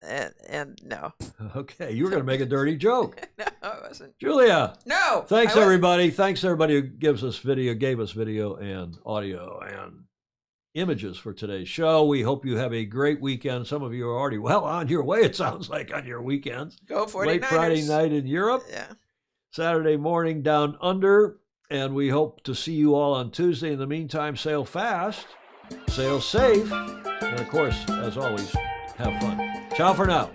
And no. Okay, you were going to make a dirty joke. No, I wasn't. Julia. No. Thanks everybody. Thanks everybody who gave us video and audio and images for today's show. We hope you have a great weekend. Some of you are already well on your way, it sounds like, on your weekends. Go 49ers. Late Friday night in Europe. Yeah. Saturday morning down under. And we hope to see you all on Tuesday. In the meantime, sail fast, sail safe, and of course, as always, have fun. Ciao for now.